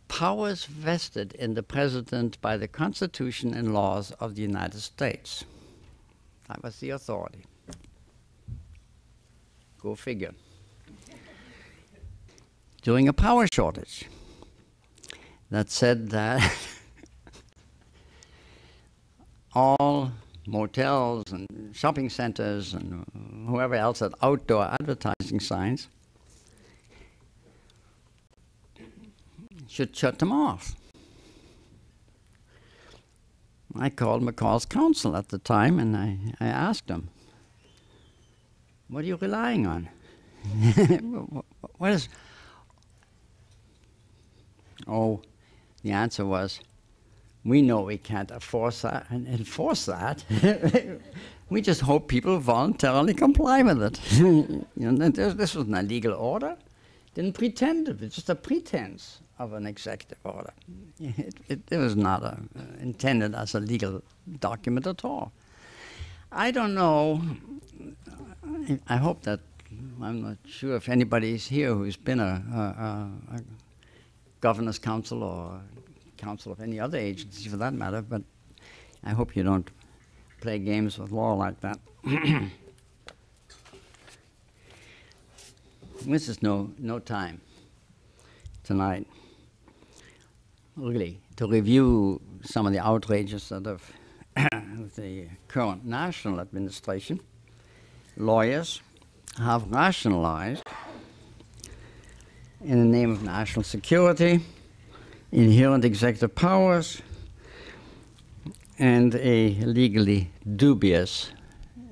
S10: powers vested in the President by the Constitution and laws of the United States. That was the authority. Go figure. During a power shortage that said that all motels and shopping centers and whoever else had outdoor advertising signs should shut them off. I called McCall's counsel at the time and I asked him, what are you relying on? What is... Oh, the answer was, we know we can't enforce that. We just hope people voluntarily comply with it. You know, this was an illegal order. Didn't pretend it was just a pretense of an executive order. It was not intended as a legal document at all. I don't know. I hope that, I'm not sure if anybody's here who's been a governor's council or council of any other agency for that matter, but I hope you don't play games with law like that. This is no time tonight, really, to review some of the outrages that of the current national administration, lawyers have rationalized in the name of national security, inherent executive powers, and a legally dubious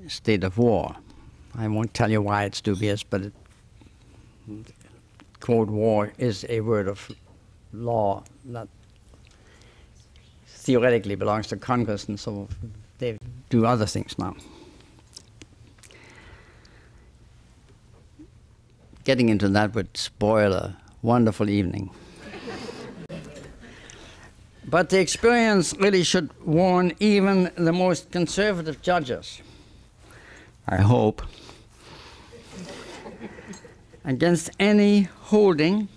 S10: state of war. I won't tell you why it's dubious, but quote, war is a word of law that theoretically belongs to Congress, and so they do other things now. Getting into that would spoil a wonderful evening. But the experience really should warn even the most conservative judges, I hope, against any holding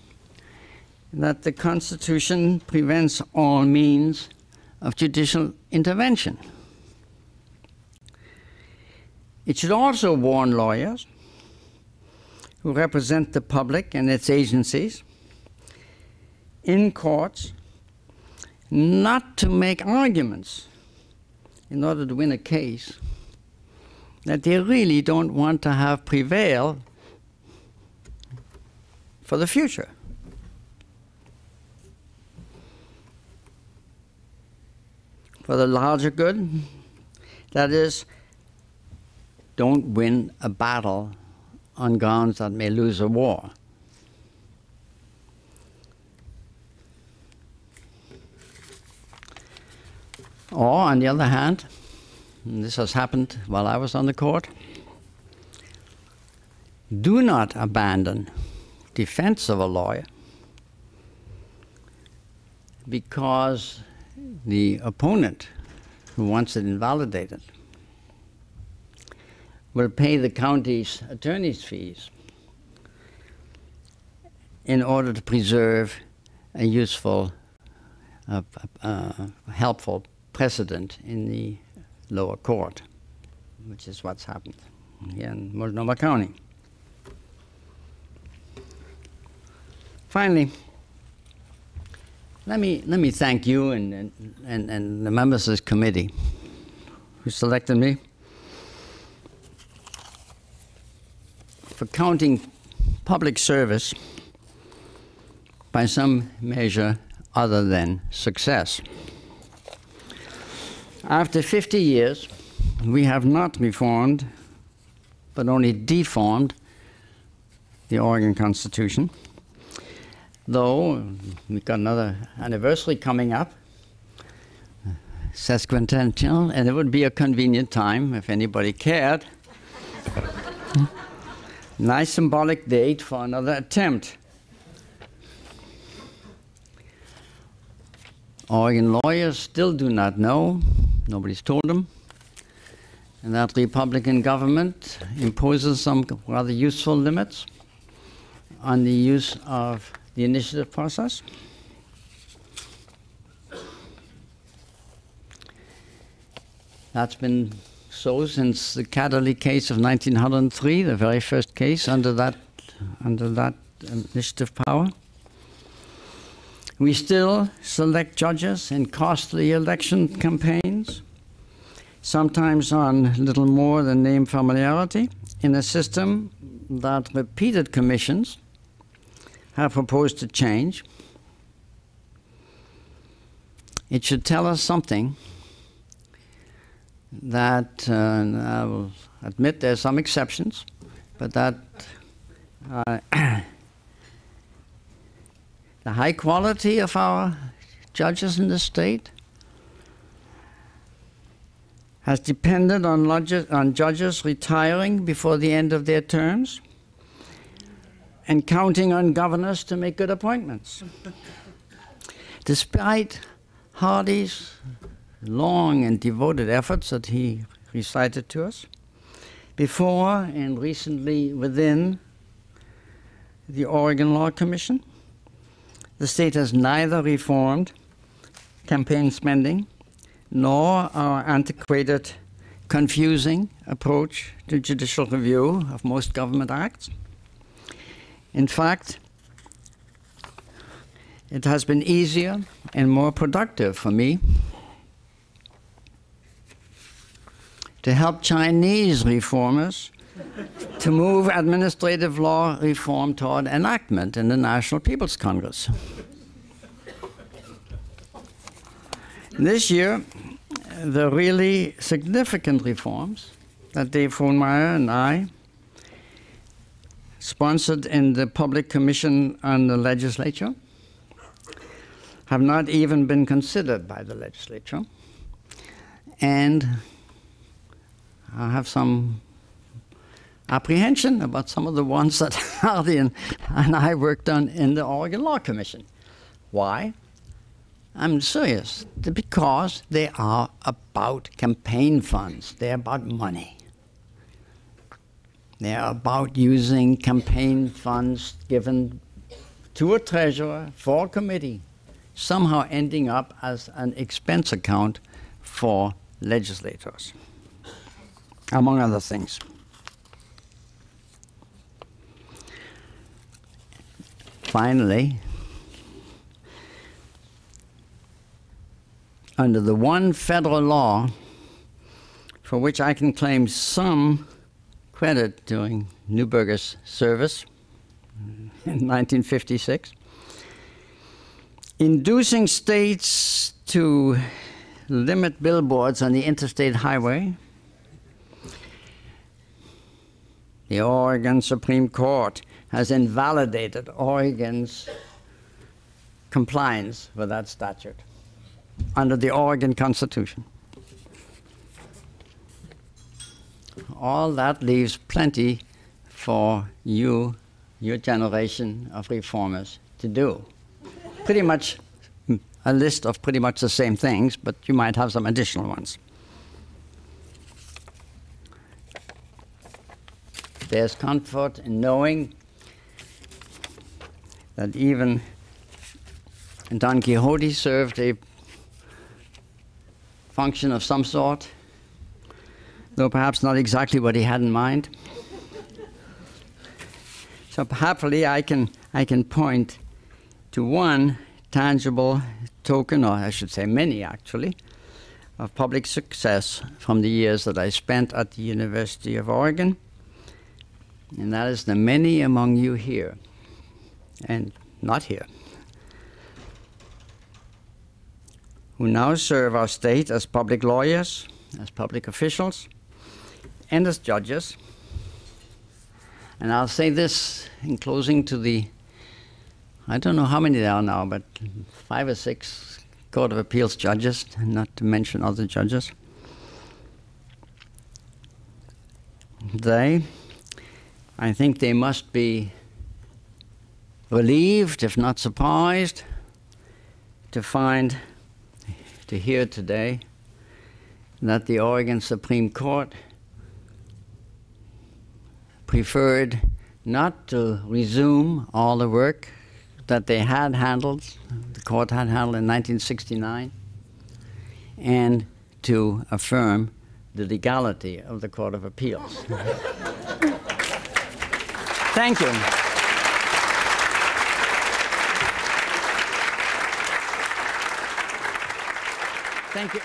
S10: that the Constitution prevents all means of judicial intervention. It should also warn lawyers who represent the public and its agencies in courts not to make arguments in order to win a case that they really don't want to have prevail for the future. For the larger good, that is, don't win a battle on grounds that may lose a war. Or, on the other hand, and this has happened while I was on the court, do not abandon defense of a lawyer because the opponent who wants it invalidated will pay the county's attorney's fees in order to preserve a useful, helpful precedent in the lower court, which is what's happened here in Multnomah County. Finally, let me thank you and the members of this committee who selected me for counting public service by some measure other than success. After 50 years, we have not reformed, but only deformed the Oregon Constitution, though we've got another anniversary coming up, sesquicentennial, and it would be a convenient time if anybody cared. Nice symbolic date for another attempt. Oregon lawyers still do not know, nobody's told them, and that Republican government imposes some rather useful limits on the use of the initiative process. That's been so since the Catterley case of 1903, the very first case under that initiative power. We still select judges in costly election campaigns, sometimes on little more than name familiarity, in a system that repeated commissions have proposed to change. It should tell us something that, I will admit there's some exceptions, but that the high quality of our judges in the state has depended on judges retiring before the end of their terms and counting on governors to make good appointments. Despite Hardy's long and devoted efforts that he recited to us, before and recently within the Oregon Law Commission, the state has neither reformed campaign spending nor our antiquated, confusing approach to judicial review of most government acts. In fact, it has been easier and more productive for me to help Chinese reformers to move administrative law reform toward enactment in the National People's Congress. This year, the really significant reforms that Dave Frohnmayer and I sponsored in the Public Commission on the Legislature have not even been considered by the legislature, and I have some apprehension about some of the ones that Hardy and I worked on in the Oregon Law Commission. Why? I'm serious. Because they are about campaign funds. They're about money. They're about using campaign funds given to a treasurer for a committee, somehow ending up as an expense account for legislators, among other things. Finally, under the one federal law for which I can claim some credit during Neuberger's service in 1956, inducing states to limit billboards on the interstate highway, the Oregon Supreme Court has invalidated Oregon's compliance with that statute under the Oregon Constitution. All that leaves plenty for you, your generation of reformers, to do. Pretty much a list of pretty much the same things, but you might have some additional ones. There's comfort in knowing that even Don Quixote served a function of some sort, though perhaps not exactly what he had in mind. So happily I can point to one tangible token, or I should say many actually, of public success from the years that I spent at the University of Oregon, and that is the many among you here and not here who now serve our state as public lawyers, as public officials, and as judges. And I'll say this in closing to the, I don't know how many there are now, but 5 or 6 Court of Appeals judges, not to mention other judges. I think they must be relieved, if not surprised, to hear today that the Oregon Supreme Court preferred not to resume all the work that they had handled, the court had handled in 1969, and to affirm the legality of the Court of Appeals. Thank you. Thank you.